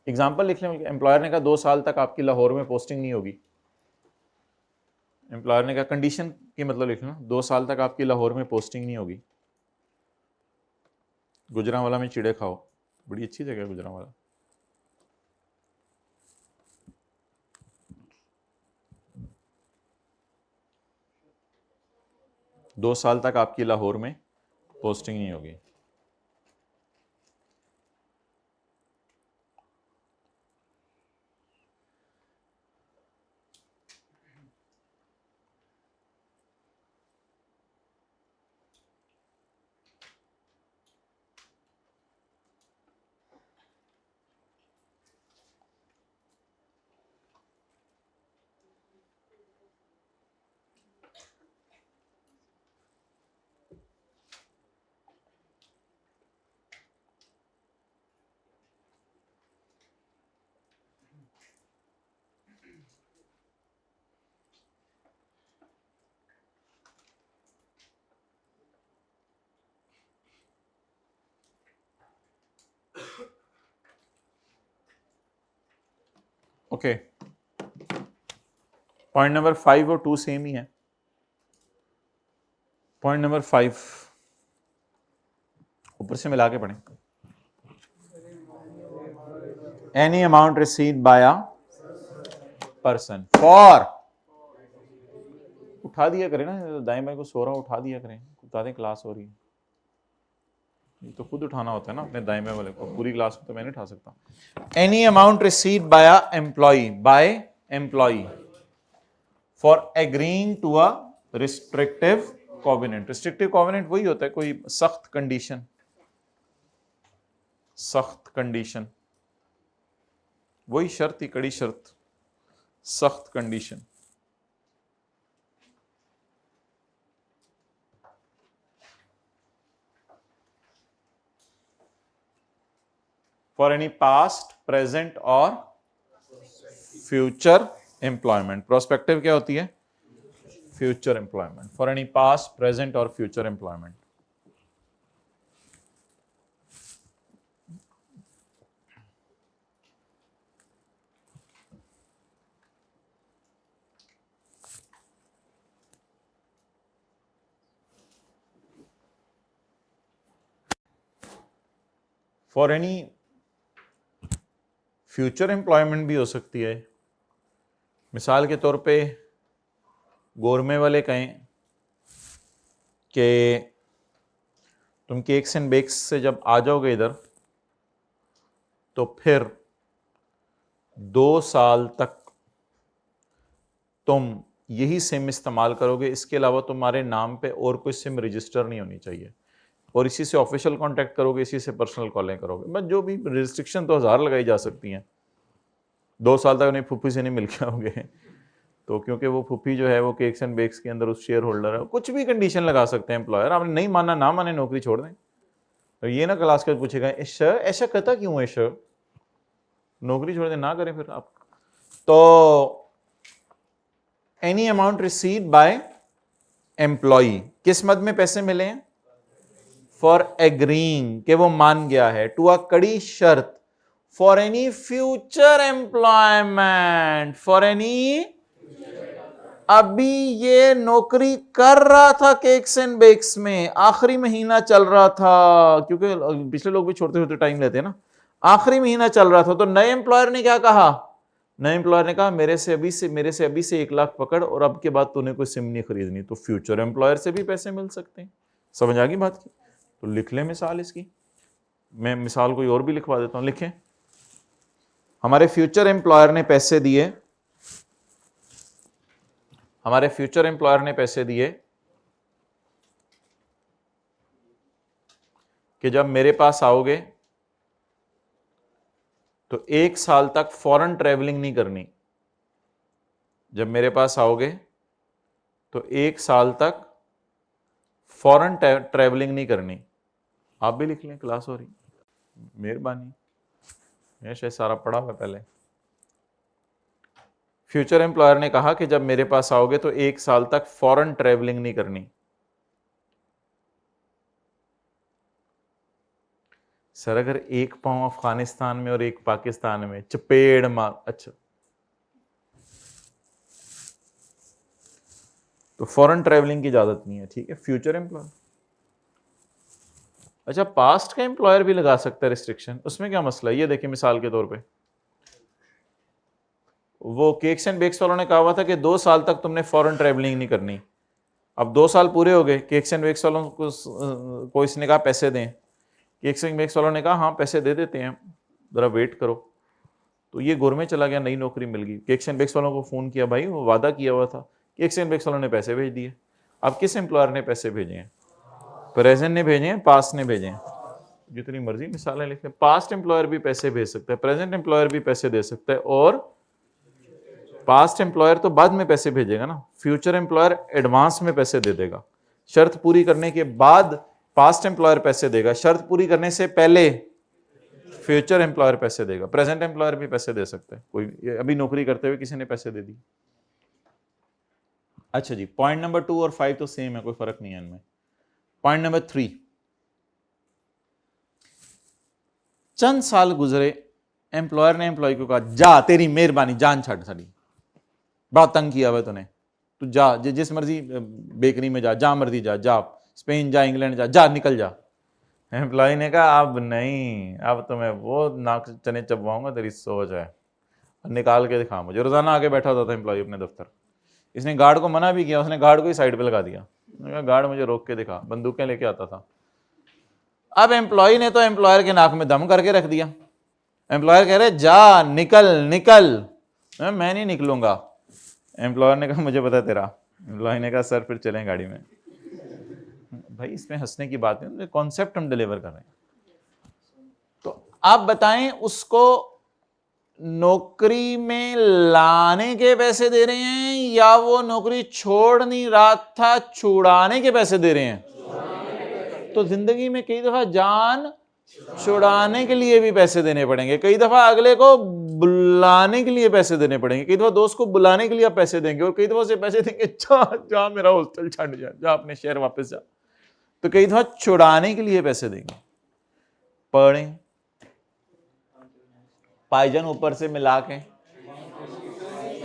एग्जांपल लिख लें। एम्प्लॉयर ने कहा 2 साल तक आपकी लाहौर में पोस्टिंग नहीं होगी। एम्प्लॉयर ने कहा, कंडीशन की मतलब लिख लें 2 साल तक आपकी लाहौर में पोस्टिंग नहीं होगी। गुजरांवाला में चिड़े खाओ, बड़ी अच्छी जगह है गुजरांवाला। दो साल तक आपकी लाहौर में पोस्टिंग नहीं होगी। ओके, पॉइंट नंबर 5 और 2 सेम ही है। पॉइंट नंबर 5 ऊपर से मिला के पढ़ें। Any amount received by a person for, उठा दिया करें ना, दाएं बाएं को सो रहा उठा दिया करें, बता दें क्लास हो रही है। ये तो खुद उठाना होता है ना अपने दाएं बाएं वाले को, पूरी क्लास को तो मैं नहीं उठा सकता। Any amount received by a employee for agreeing to a restrictive covenant. Restrictive covenant वही होता है कोई सख्त कंडीशन, सख्त कंडीशन, वही शर्त ही, कड़ी शर्त, सख्त condition. For any past, present और फ्यूचर एम्प्लॉयमेंट। प्रोस्पेक्टिव क्या होती है? Future employment. For any past, present और future employment. For any future employment भी हो सकती है। मिसाल के तौर पे गोरमे वाले कहें कि तुम केक्स एंड बेक्स से जब आ जाओगे इधर तो फिर 2 साल तक तुम यही सिम इस्तेमाल करोगे, इसके अलावा तुम्हारे नाम पे और कोई सिम रजिस्टर नहीं होनी चाहिए, और इसी से ऑफिशियल कांटेक्ट करोगे, इसी से पर्सनल कॉलें करोगे। बस जो भी रिस्ट्रिक्शन तो 1000 लगाई जा सकती हैं। 2 साल तक उन्हें फूफी से नहीं मिल के आओगे, तो क्योंकि वो फूफी जो है वो केक्स एंड बेक्स के अंदर उस शेयर होल्डर है। कुछ भी कंडीशन लगा सकते हैं एम्प्लॉयर, आपने नहीं माना ना माने, नौकरी छोड़ दें। तो ये ना क्लास के पूछेगा ऐसा कहता क्यों है सर, नौकरी छोड़ दें, ना करें फिर आप। तो any amount received bye employee, किस मद में पैसे मिले हैं? फॉर एग्रीइंग, कि वो मान गया है, टू अ कड़ी शर्त, for any future employment, for any, अभी ये नौकरी कर रहा था केक्स एंड बेक्स में, आखिरी महीना चल रहा था, क्योंकि पिछले लोग भी छोटे छोटे टाइम लेते हैं ना, आखिरी महीना चल रहा था। तो नए एम्प्लॉयर ने क्या कहा? नए एम्प्लॉयर ने कहा मेरे से अभी से 1 लाख पकड़, और अब के बाद तूने कोई सिम नहीं खरीदनी। तो फ्यूचर एम्प्लॉयर से भी पैसे मिल सकते हैं। समझ आ गई बात की? तो लिख ले मिसाल इसकी, मैं मिसाल कोई और भी लिखवा देता हूं, लिखें। हमारे फ्यूचर एम्प्लॉयर ने पैसे दिए, हमारे फ्यूचर एम्प्लॉयर ने पैसे दिए कि जब मेरे पास आओगे तो 1 साल तक फॉरेन ट्रेवलिंग नहीं करनी। जब मेरे पास आओगे तो 1 साल तक फॉरेन ट्रेवलिंग नहीं करनी। आप भी लिख लें, क्लास हो रही, मेहरबानी, मैं शायद सारा पढ़ा हुआ पहले। फ्यूचर एम्प्लॉयर ने कहा कि जब मेरे पास आओगे तो 1 साल तक फॉरेन ट्रेवलिंग नहीं करनी। सर अगर एक पांव अफगानिस्तान में और एक पाकिस्तान में, चपेड़ मार, अच्छा तो फॉरेन ट्रेवलिंग की इजाजत नहीं है, ठीक है। फ्यूचर एम्प्लॉयर, अच्छा पास्ट का एम्प्लॉयर भी लगा सकता है रिस्ट्रिक्शन, उसमें क्या मसला है? ये देखिए मिसाल के तौर पे, वो केक्स एंड बेक्स वालों ने कहा हुआ था कि 2 साल तक तुमने फॉरेन ट्रेवलिंग नहीं करनी। अब 2 साल पूरे हो गए, केक्स एंड बेक्स वालों को इसने कहा पैसे दें, केक्स एंड बेक्स वालों ने कहा हाँ पैसे दे देते हैं, जरा वेट करो। तो ये गुर में चला गया, नई नौकरी मिल गई। केक्स एंड बेक्स वालों को फोन किया, भाई वो वादा किया हुआ था, केक्स एंड बेक्स वालों ने पैसे भेज दिए। अब किस एम्प्लॉयर ने पैसे भेजे हैं? प्रेजेंट ने भेजे हैं, पास्ट ने भेजे हैं? जितनी मर्जी मिसालें लिखें, पास्ट एम्प्लॉयर भी पैसे भेज सकता है, प्रेजेंट एम्प्लॉयर भी पैसे दे सकता है, और पास्ट एम्प्लॉयर तो बाद में पैसे भेजेगा ना, फ्यूचर एम्प्लॉयर एडवांस में पैसे दे देगा। शर्त पूरी करने के बाद पास्ट एम्प्लॉयर पैसे देगा, शर्त पूरी करने से पहले फ्यूचर एम्प्लॉयर पैसे देगा। प्रेजेंट एम्प्लॉयर भी पैसे दे सकता है, कोई अभी नौकरी करते हुए किसी ने पैसे दे दी। अच्छा जी, पॉइंट नंबर 2 और 5 तो सेम है, कोई फर्क नहीं है इनमें। पॉइंट नंबर 3, चंद साल गुजरे, एम्प्लॉयर ने एम्प्लॉय को कहा जा तेरी मेहरबानी, जान छाड़ साड़ी, बहुत तंग किया हुआ तूने, तू जा जिस मर्जी बेकरी में जा मर्जी जा स्पेन जा, इंग्लैंड जा निकल जा। एम्प्लॉय ने कहा अब नहीं, अब तो मैं वो नाक चने चबवाऊंगा, तेरी सोच है, निकाल के दिखा मुझे। रोजाना आके बैठा होता था एम्प्लॉय अपने दफ्तर, इसने गार्ड को मना भी किया, उसने गार्ड को ही साइड पे लगा दिया, गार्ड मुझे रोक के दिखा, बंदूकें लेके आता था। अब एम्प्लॉय ने तो एम्प्लॉयर के नाक में दम करके रख दिया। एम्प्लॉयर कह रहे जा निकल, मैं नहीं निकलूंगा। एम्प्लॉयर ने कहा मुझे पता तेरा। एम्प्लॉय ने कहा सर फिर चलें गाड़ी में। भाई इसमें हंसने की बात नहीं, कॉन्सेप्ट हम डिलीवर कर रहे हैं। तो आप बताएं उसको नौकरी में लाने के पैसे दे रहे हैं या वो नौकरी छोड़ नहीं रहा था छुड़ाने के पैसे दे रहे हैं? तो जिंदगी में कई दफा जान छुड़ाने के लिए भी पैसे देने पड़ेंगे, कई दफा अगले को बुलाने के लिए पैसे देने पड़ेंगे, कई दफा दोस्त को बुलाने के लिए आप पैसे देंगे, और कई दफा से पैसे देंगे जा मेरा हॉस्टल छाड़ जा अपने शहर वापस जा। तो कई दफा छुड़ाने के लिए पैसे देंगे। पढ़ें पाइजन ऊपर से मिला के,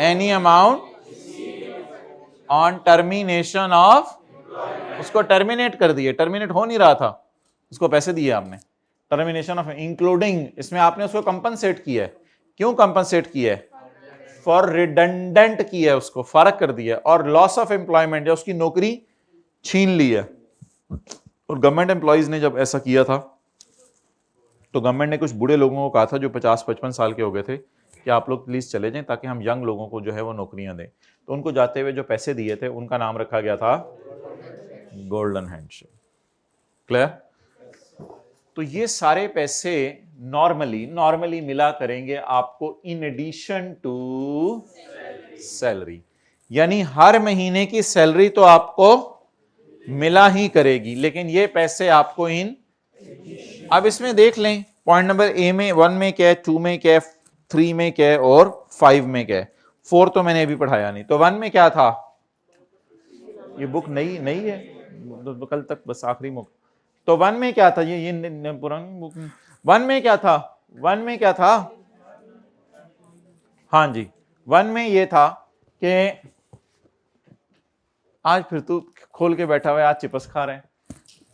any amount on termination of, उसको टर्मिनेट कर दिए, टर्मिनेट हो नहीं रहा था, उसको पैसे दिए आपने। टर्मिनेशन ऑफ इंक्लूडिंग, इसमें आपने उसको कंपनसेट किया है। क्यों कंपनसेट किया है? फॉर रिडंडेंट किया है, उसको फर्क कर दिया। और लॉस ऑफ एम्प्लॉयमेंट, उसकी नौकरी छीन ली है। और गवर्नमेंट एम्प्लॉइज ने जब ऐसा किया था तो गवर्नमेंट ने कुछ बूढ़े लोगों को कहा था जो 50-55 साल के हो गए थे कि आप लोग प्लीज चले जाएं ताकि हम यंग लोगों को जो है वो नौकरियां दें। तो उनको जाते हुए जो पैसे दिए थे उनका नाम रखा गया था गोल्डन हैंडशेक। क्लियर? तो ये सारे पैसे नॉर्मली मिला करेंगे आपको इन एडिशन टू सैलरी, यानी हर महीने की सैलरी तो आपको मिला ही करेगी, लेकिन ये पैसे आपको इन, अब इसमें देख लें पॉइंट नंबर ए में 1 में क्या है, 2 में क्या है, 3 में क्या है और 5 में क्या है। 4 तो मैंने अभी पढ़ाया नहीं। तो 1 में क्या था, ये बुक नई है तो कल तक बस आखिरी बुक। तो 1 में क्या था, ये पुरानी बुक। 1 में क्या था, 1 में क्या था, हाँ जी 1 में ये था कि आज फिर तू खोल के बैठा हुआ है, आज चिप्स खा रहे हैं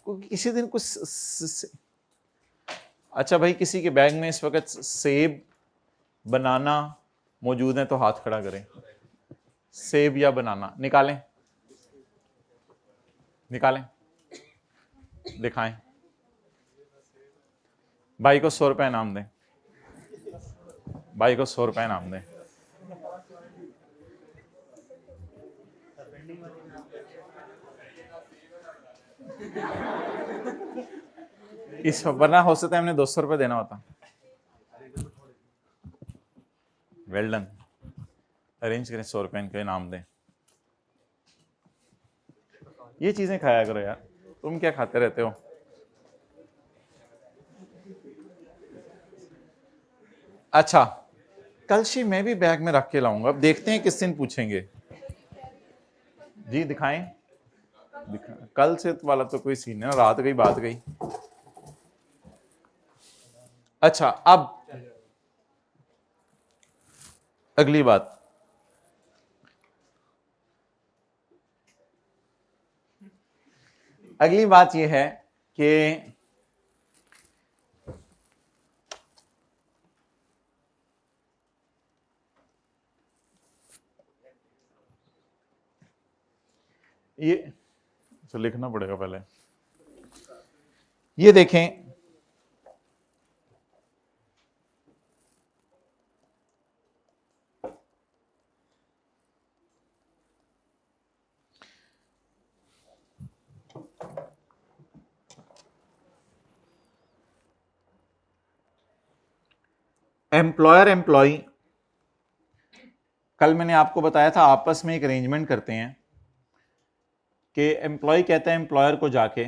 किसी दिन कुछ। अच्छा भाई, किसी के बैग में इस वक्त सेब बनाना मौजूद है तो हाथ खड़ा करें। सेब या बनाना निकालें, दिखाएं। भाई को 100 रुपए इनाम दें, भाई को 100 रुपए इनाम दें। इस वरना हो सकता है हमने 200 रुपए देना होता। वेल डन, अरेंज करें 100 रुपए इनका इनाम दें। ये चीजें खाया करो यार, तुम क्या खाते रहते हो। अच्छा, कलशी मैं भी बैग में रख के लाऊंगा, अब देखते हैं किस दिन पूछेंगे जी। दिखाएं, कल से वाला तो कोई सीन है ना, रात गई बात गई। अच्छा, अब अगली बात, अगली बात यह है कि ये तो लिखना पड़ेगा पहले। ये देखें, एम्प्लॉयर एम्प्लॉय, कल मैंने आपको बताया था आपस में एक अरेंजमेंट करते हैं कि एम्प्लॉय कहता है एम्प्लॉयर को जाके,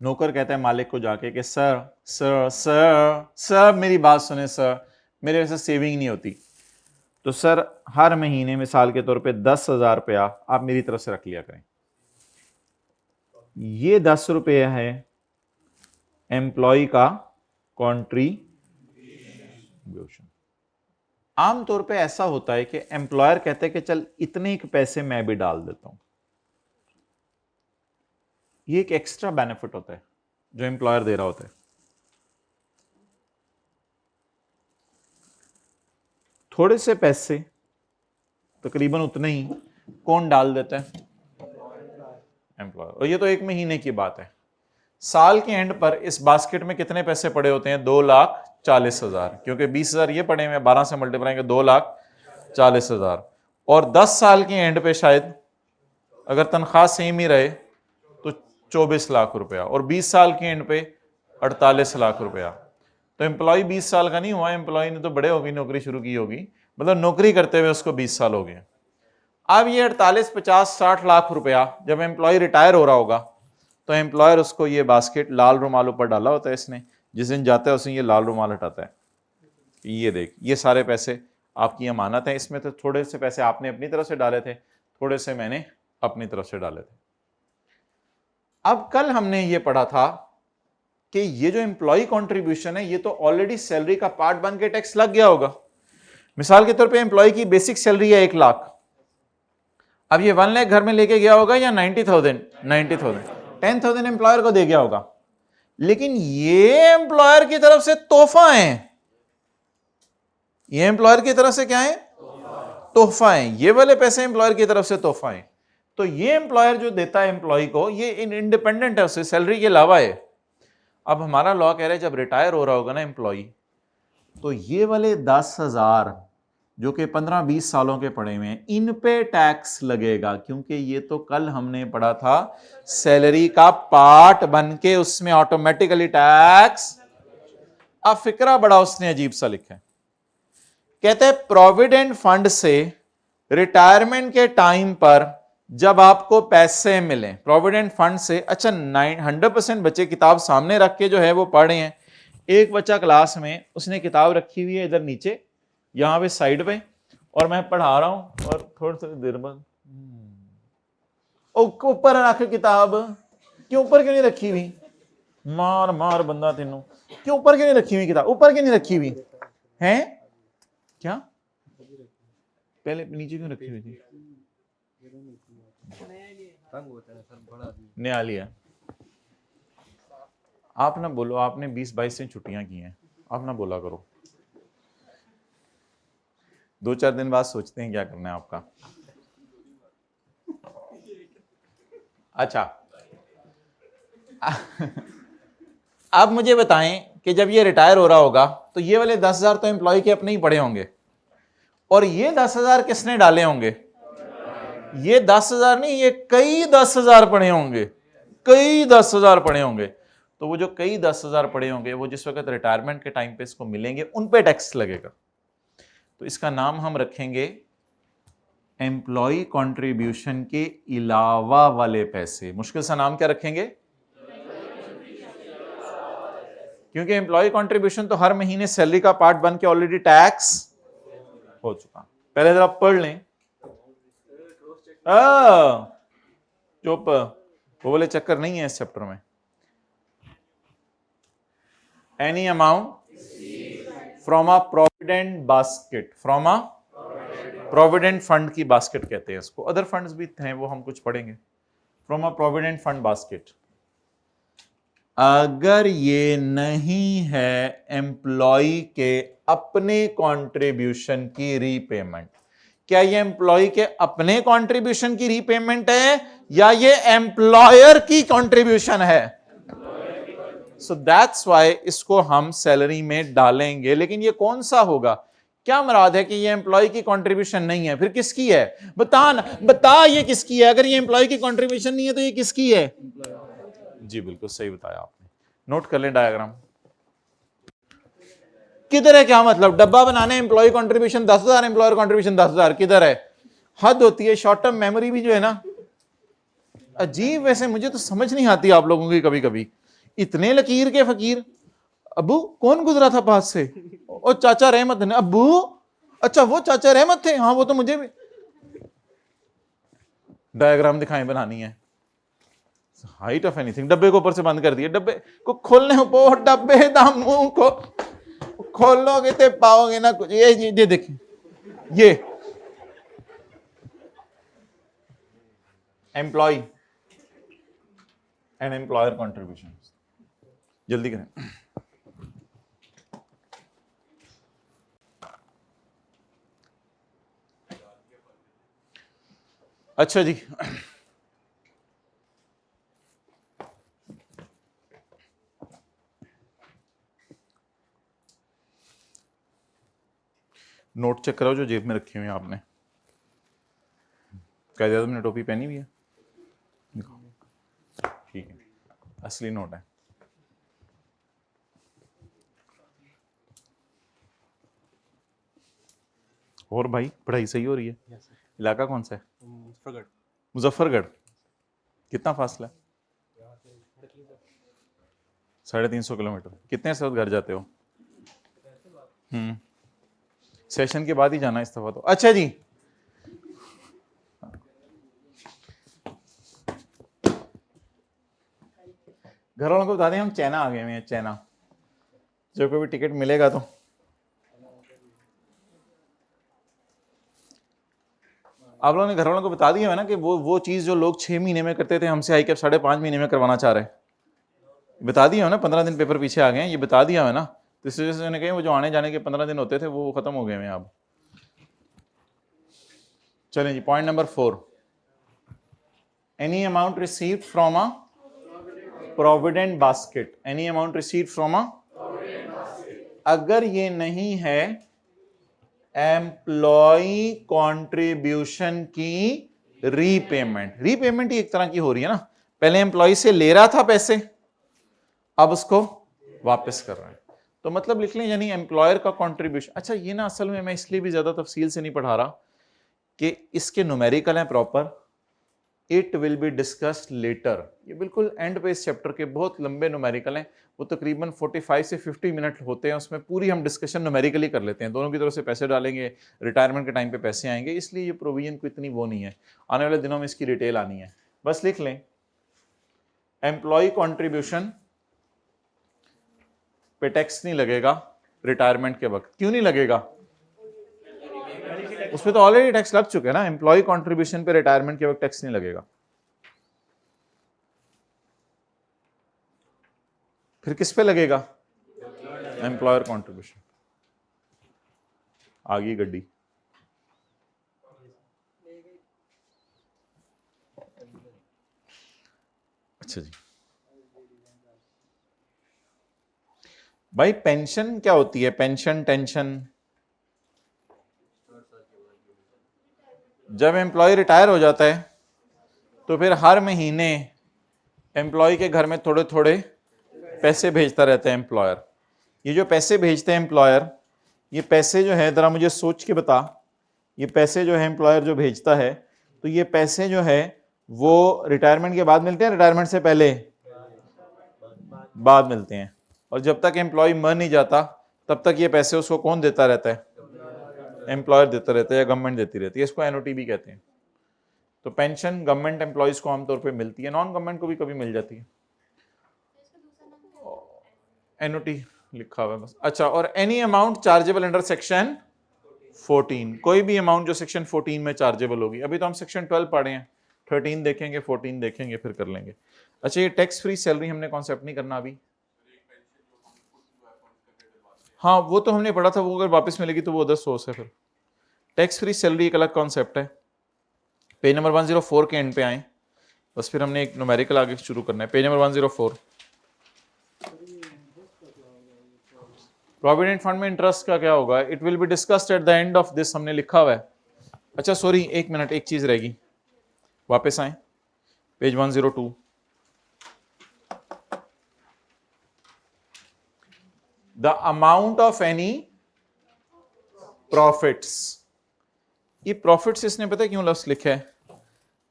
नौकर कहता है मालिक को जाके कि सर सर सर सर मेरी बात सुने सर, मेरे वैसे सेविंग नहीं होती, तो सर हर महीने मिसाल के तौर पे 10,000 रुपया आप मेरी तरफ से रख लिया करें। ये 10 रुपया है एम्प्लॉय का कॉन्ट्रीब्यूशन। आमतौर पे ऐसा होता है कि एम्प्लॉयर कहते हैं कि चल इतने के पैसे मैं भी डाल देता हूं। ये एक एक्स्ट्रा बेनिफिट होता है जो एम्प्लॉयर दे रहा होता है। थोड़े से पैसे तकरीबन उतने ही कौन डाल देता है, एम्प्लॉयर। और ये तो 1 महीने की बात है। साल के एंड पर इस बास्केट में कितने पैसे पड़े होते हैं, 2,40,000, क्योंकि 20,000 ये पड़े हैं, 12 से मल्टीप्लाई करेंगे 2,40,000। और 10 साल के एंड पे शायद अगर तनख्वाह सेम ही रहे तो 24 लाख रुपया, और 20 साल के एंड पे 48 लाख रुपया। तो एम्प्लॉय 20 साल का नहीं हुआ, एम्प्लॉय ने तो बड़े होगी नौकरी शुरू की होगी, मतलब नौकरी करते हुए उसको 20 साल हो गए। अब ये 48, 50, 60 लाख रुपया जब एम्प्लॉय रिटायर हो रहा होगा तो एम्प्लॉयर उसको ये बास्केट लाल रुमाल ऊपर डाला होता है इसने, जिस दिन जाता है उस दिन ये लाल रुमाल हटाता है, ये देख ये सारे पैसे आपकी अमानत है। इसमें तो थोड़े से पैसे आपने अपनी तरफ से डाले थे, थोड़े से मैंने अपनी तरफ से डाले थे। अब कल हमने ये पढ़ा था कि ये जो एम्प्लॉय कंट्रीब्यूशन है ये तो ऑलरेडी सैलरी का पार्ट बन के टैक्स लग गया होगा। मिसाल के तौर पे एम्प्लॉय की बेसिक सैलरी है 1 लाख, अब ये 1 लाख घर में लेके गया होगा या 90,000, 10,000 एम्प्लॉयर को दे गया होगा, लेकिन ये एम्प्लॉयर की तरफ से तोहफा है। ये एम्प्लॉयर की तरफ से क्या है, तोहफा है। ये वाले पैसे एम्प्लॉयर की तरफ से तोहफा है। तो ये एम्प्लॉयर जो देता है एम्प्लॉय को, ये इंडिपेंडेंट है, उससे सैलरी के अलावा है। अब हमारा लॉ कह रहा है जब रिटायर हो रहा होगा ना एम्प्लॉय, तो ये वाले 10,000 जो कि 15-20 सालों के पड़े हुए हैं, इन पे टैक्स लगेगा, क्योंकि ये तो कल हमने पढ़ा था सैलरी का पार्ट बन के उसमें ऑटोमेटिकली टैक्स। अब फिक्रा बड़ा उसने अजीब सा लिखा है, कहते हैं प्रोविडेंट फंड से रिटायरमेंट के टाइम पर जब आपको पैसे मिले प्रोविडेंट फंड से, अच्छा 100% बच्चे किताब सामने रख के जो है वो पढ़ रहे हैं। एक बच्चा क्लास में उसने किताब रखी हुई है इधर नीचे, यहां पे साइड पे, और मैं पढ़ा रहा हूं और थोड़ी थोड़ी देर बाद ऊपर रख किताब, क्यों ऊपर क्यों नहीं रखी हुई, मार मार बंदा तेनों, क्यों ऊपर क्यों नहीं रखी हुई किताब, ऊपर क्यों नहीं रखी हुई है, क्या पहले नीचे क्यों रखी हुई थी, नया लिया। आप ना बोलो, आपने 20-22 दिन छुट्टियां की हैं, आप ना बोला करो, 2-4 दिन बाद सोचते हैं क्या करना है आपका। अच्छा अब मुझे बताएं कि जब ये रिटायर हो रहा होगा तो ये वाले 10,000 तो एम्प्लॉय के अपने ही पड़े होंगे, और ये 10,000 किसने डाले होंगे, ये 10,000 नहीं, ये कई 10,000 पड़े होंगे, कई 10,000 पड़े होंगे। तो वो जो कई 10,000 पड़े होंगे वो जिस वक्त रिटायरमेंट के टाइम पे इसको मिलेंगे उन पे टैक्स लगेगा। तो इसका नाम हम रखेंगे एम्प्लॉय कंट्रीब्यूशन के अलावा वाले पैसे। मुश्किल सा नाम क्या रखेंगे, क्योंकि एम्प्लॉय कंट्रीब्यूशन तो हर महीने सैलरी का पार्ट बन के ऑलरेडी टैक्स हो चुका। पहले जरा पढ़ लें, चुप, वो वाले चक्कर नहीं है इस चैप्टर में। Any amount from a provident basket, from a provident fund की बास्केट कहते हैं इसको, अदर फंड्स भी हैं वो हम कुछ पढ़ेंगे। From a provident fund basket, अगर ये नहीं है एम्प्लॉय के अपने कंट्रीब्यूशन की रीपेमेंट, क्या ये एम्प्लॉय के अपने कंट्रीब्यूशन की रीपेमेंट है या ये एम्प्लॉयर की कंट्रीब्यूशन है, सो दैट्स व्हाई इसको हम सैलरी में डालेंगे। लेकिन ये कौन सा होगा, क्या मुराद है कि ये एम्प्लॉय की कंट्रीब्यूशन नहीं है, फिर किसकी है, बता ना, बता ये किसकी है, अगर ये एम्प्लॉय की कंट्रीब्यूशन नहीं है तो ये किसकी है, जी बिल्कुल सही बताया आपने, नोट कर लें डायग्राम। किधर है, क्या मतलब, डब्बा बनाने एम्प्लॉय कंट्रीब्यूशन 10,000, एम्प्लॉयर कंट्रीब्यूशन 10,000, किधर है, हद होती है, शॉर्ट टर्म मेमोरी भी जो है ना अजीब, वैसे मुझे तो समझ नहीं आती आप लोगों की कभी कभी, इतने लकीर के फकीर। अबू कौन गुजरा था पास से, ओ चाचा रहमत ने, अबू अच्छा वो चाचा रहमत थे, हाँ वो तो मुझे भी, डायग्राम दिखाएं बनानी है, हाइट ऑफ एनीथिंग, डब्बे को ऊपर से बंद कर दिए, डब्बे को खोलने हो, डब्बे दा मुंह को खोलोगे तो पाओगे ना कुछ, ये देखिए, ये एम्प्लॉय एंड एम्प्लॉयर कंट्रीब्यूशन, जल्दी करें। अच्छा जी, नोट चेक कराओ जो जेब में रखे हुए हैं आपने, कह दिया तुमने टोपी पहनी हुई है, ठीक है, असली नोट है। और भाई पढ़ाई सही हो रही है, इलाका कौन सा है, मुजफ्फरगढ़, कितना फासला है, 350 किलोमीटर, कितने से घर जाते हो, सेशन के बाद ही जाना इस दफा तो। अच्छा जी, घर वालों को बता दें हम चाइना आ गए हुए हैं, चाइना, जब कोई भी टिकट मिलेगा तो आप लोगों ने घर वालों को बता दिया है ना कि वो चीज जो लोग 6 महीने में करते थे हमसे हाई कैप 5.5 महीने में करवाना चाह रहे हैं, बता दिया है ना, 15 दिन पेपर पीछे आ गए हैं, ये बता दिया है ना, तो इस वजह से मैंने कहा वो जो आने जाने के 15 दिन होते थे वो खत्म हो गए हैं अब। चलें जी, point number 4, any amount received from a provident basket, any amount received from a, अगर ये नहीं है एम्प्लॉय कंट्रीब्यूशन की रीपेमेंट, रीपेमेंट ही एक तरह की हो रही है ना, पहले एम्प्लॉय से ले रहा था पैसे, अब उसको वापस कर रहा है, तो मतलब लिख लें यानी एम्प्लॉयर का कंट्रीब्यूशन। अच्छा ये ना असल में मैं इसलिए भी ज्यादा तफसील से नहीं पढ़ा रहा कि इसके न्यूमेरिकल हैं proper, it will be discussed later, ये बिल्कुल एंड पे इस चैप्टर के बहुत लंबे न्यूमेरिकल हैं, वो तकरीबन 45 से 50 मिनट होते हैं, उसमें पूरी हम डिस्कशन न्यूमेरिकली कर लेते हैं, दोनों की तरफ से पैसे डालेंगे, रिटायरमेंट के टाइम पे पैसे आएंगे, इसलिए ये प्रोविजन को इतनी वो नहीं है, आने वाले दिनों में इसकी डिटेल आनी है। बस लिख लें एम्प्लॉय कॉन्ट्रीब्यूशन पे टैक्स नहीं लगेगा रिटायरमेंट के वक्त। क्यों नहीं लगेगा? उसपे तो ऑलरेडी टैक्स लग चुका है ना, एम्प्लॉय कंट्रीब्यूशन पे रिटायरमेंट के वक्त टैक्स नहीं लगेगा। फिर किस पे लगेगा? Employer contribution. आ गई गड्डी। अच्छा जी भाई, पेंशन क्या होती है? पेंशन टेंशन, जब एम्प्लॉय रिटायर हो जाता है तो फिर हर महीने एम्प्लॉय के घर में थोड़े थोड़े पैसे भेजता रहता है एम्प्लॉयर। ये जो पैसे भेजते हैं एम्प्लॉयर, ये पैसे जो है जरा मुझे सोच के बता, ये पैसे जो है एम्प्लॉयर जो भेजता है, तो ये पैसे जो है वो रिटायरमेंट के बाद मिलते हैं, रिटायरमेंट से पहले? बाद मिलते हैं। और जब तक एम्प्लॉय मर नहीं जाता तब तक ये पैसे उसको कौन देता रहता है? एम्प्लॉयर देता रहता है या गवर्नमेंट देती रहती है, इसको एनओटी भी कहते हैं। तो पेंशन गवर्नमेंट एम्प्लॉयज को आमतौर पे मिलती है, नॉन गवर्नमेंट को भी कभी मिल जाती है, एनओटी लिखा हुआ है बस। अच्छा, और any amount chargeable under section 14, कोई भी अमाउंट जो सेक्शन 14 में चार्जेबल होगी। अभी तो हम सेक्शन 12 पढ़े हैं, 13 देखेंगे, 14 देखेंगे, फिर कर लेंगे। अच्छा, ये टैक्स फ्री सैलरी हमने कॉन्सेप्ट नहीं करना अभी, हाँ वो तो हमने पढ़ा था, वो अगर वापस मिलेगी तो वो अदर सोर्स है। फिर टैक्स फ्री सैलरी एक अलग कॉन्सेप्ट है। पेज नंबर 104 के एंड पे आए, बस फिर हमने एक न्यूमेरिकल आगे शुरू करना है। पेज नंबर 104, प्रोविडेंट फंड में इंटरेस्ट का क्या होगा? It will be discussed at the end of this, हमने लिखा हुआ है। अच्छा सॉरी, एक मिनट, एक चीज रहेगी, वापस आए page 102, the amount of any profits. ये प्रॉफिट्स इसने पता है क्यों लफ्ज लिखा है?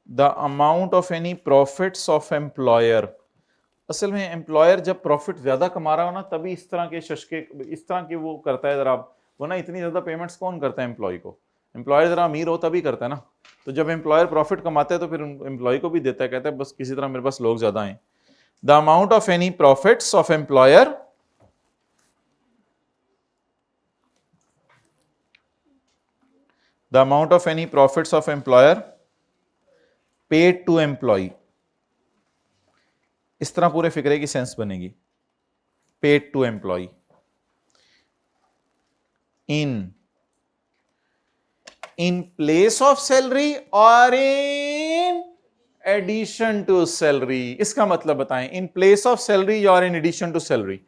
The amount of any profits of employer. असल में एम्प्लॉयर जब प्रॉफिट ज्यादा कमा रहा हो ना, तभी इस तरह के शशके, इस तरह के वो करता है जरा, वो ना इतनी ज्यादा पेमेंट्स कौन करता है एम्प्लॉय को? एम्प्लॉयर जरा अमीर हो तभी करता है ना। तो जब एम्प्लॉयर प्रॉफिट कमाता है तो फिर एम्प्लॉय को भी देता है, कहता है बस किसी तरह मेरे पास लोग ज्यादा हैं। The amount of any profits of employer, the amount of any profits of employer paid to employee, इस तरह पूरे फिक्रे की सेंस बनेगी। paid to employee in place of salary or in addition to salary। इसका मतलब बताएं, in place of salary or in addition to salary।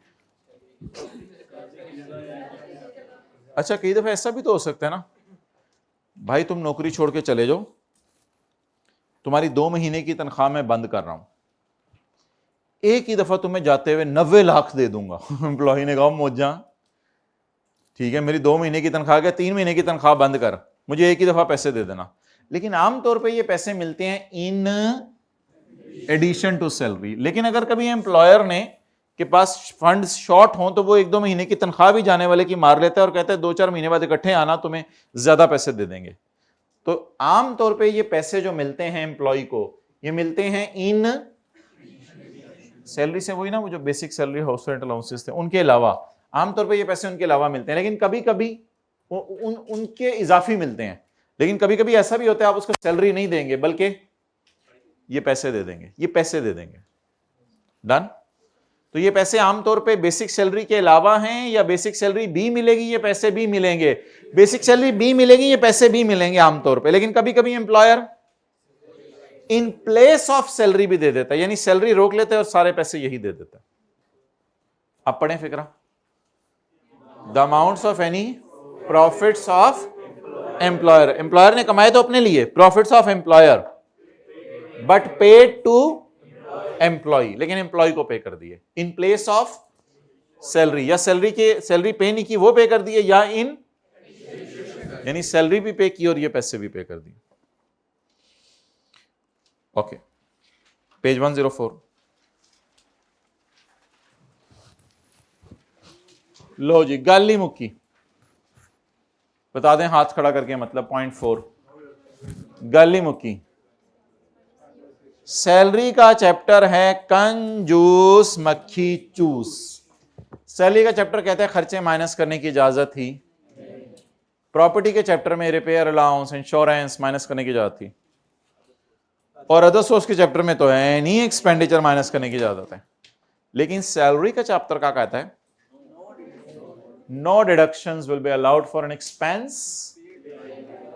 अच्छा, कई दफा ऐसा भी तो हो सकता है ना भाई, तुम नौकरी छोड़ के चले जाओ, तुम्हारी 2 महीने की तनख्वाह मैं बंद कर रहा हूं, एक ही दफा तुम्हें जाते हुए 90 लाख दे दूंगा। एम्प्लॉय ने कहा मौजा, ठीक है मेरी 2 महीने की तनख्वाह क्या 3 महीने की तनख्वाह बंद कर, मुझे एक ही दफा पैसे दे देना। लेकिन आमतौर पे ये पैसे मिलते हैं इन एडिशन टू सैलरी। लेकिन अगर कभी एम्प्लॉयर ने के पास फंड शॉर्ट हो तो वो 1-2 महीने की तनख्वाह भी जाने वाले की मार लेता है और कहता है 2-4 महीने बाद इकट्ठे आना, तुम्हें ज्यादा पैसे दे देंगे। तो आमतौर पे ये पैसे जो मिलते हैं एम्प्लॉय को, ये मिलते हैं इन सैलरी से, वही ना वो जो basic salary, house rent allowances थे, उनके अलावा आमतौर पे ये पैसे उनके अलावा मिलते हैं। लेकिन कभी कभी उनके इजाफी मिलते हैं। लेकिन कभी कभी ऐसा भी होता है आप उसको सैलरी नहीं देंगे बल्कि ये पैसे दे देंगे, ये पैसे दे देंगे। डन। तो ये पैसे आमतौर पे बेसिक सैलरी के अलावा हैं, या बेसिक सैलरी भी मिलेगी ये पैसे भी मिलेंगे? बेसिक सैलरी भी मिलेगी ये पैसे भी मिलेंगे आमतौर पे। लेकिन कभी कभी employer in place of salary भी दे देता है, यानी सैलरी रोक लेते हैं और सारे पैसे यही दे देता है। अब पढ़ें फिक्रा, the amounts of any profits of employer, employer ने कमाए तो अपने लिए, profits of employer but paid to employee, लेकिन एम्प्लॉय को पे कर दिए इन प्लेस ऑफ सैलरी, या सैलरी पे नहीं की वो पे कर दिए, या इन यानी सैलरी भी पे की और ये पैसे भी पे कर दिए। Okay, page 104। लो जी, गल ही मुक्की, बता दें हाथ खड़ा करके, मतलब पॉइंट 4, गल ही मुक्की। सैलरी का चैप्टर है कंजूस मक्खी चूस। सैलरी का चैप्टर कहता है खर्चे माइनस करने की इजाजत थी। प्रॉपर्टी के चैप्टर में रिपेयर अलाउंस इंश्योरेंस माइनस करने की इजाजत थी, और अदर सोर्स के चैप्टर में तो एनी एक्सपेंडिचर माइनस करने की इजाजत है। लेकिन सैलरी का चैप्टर क्या कहता है? No deductions will be allowed for an expense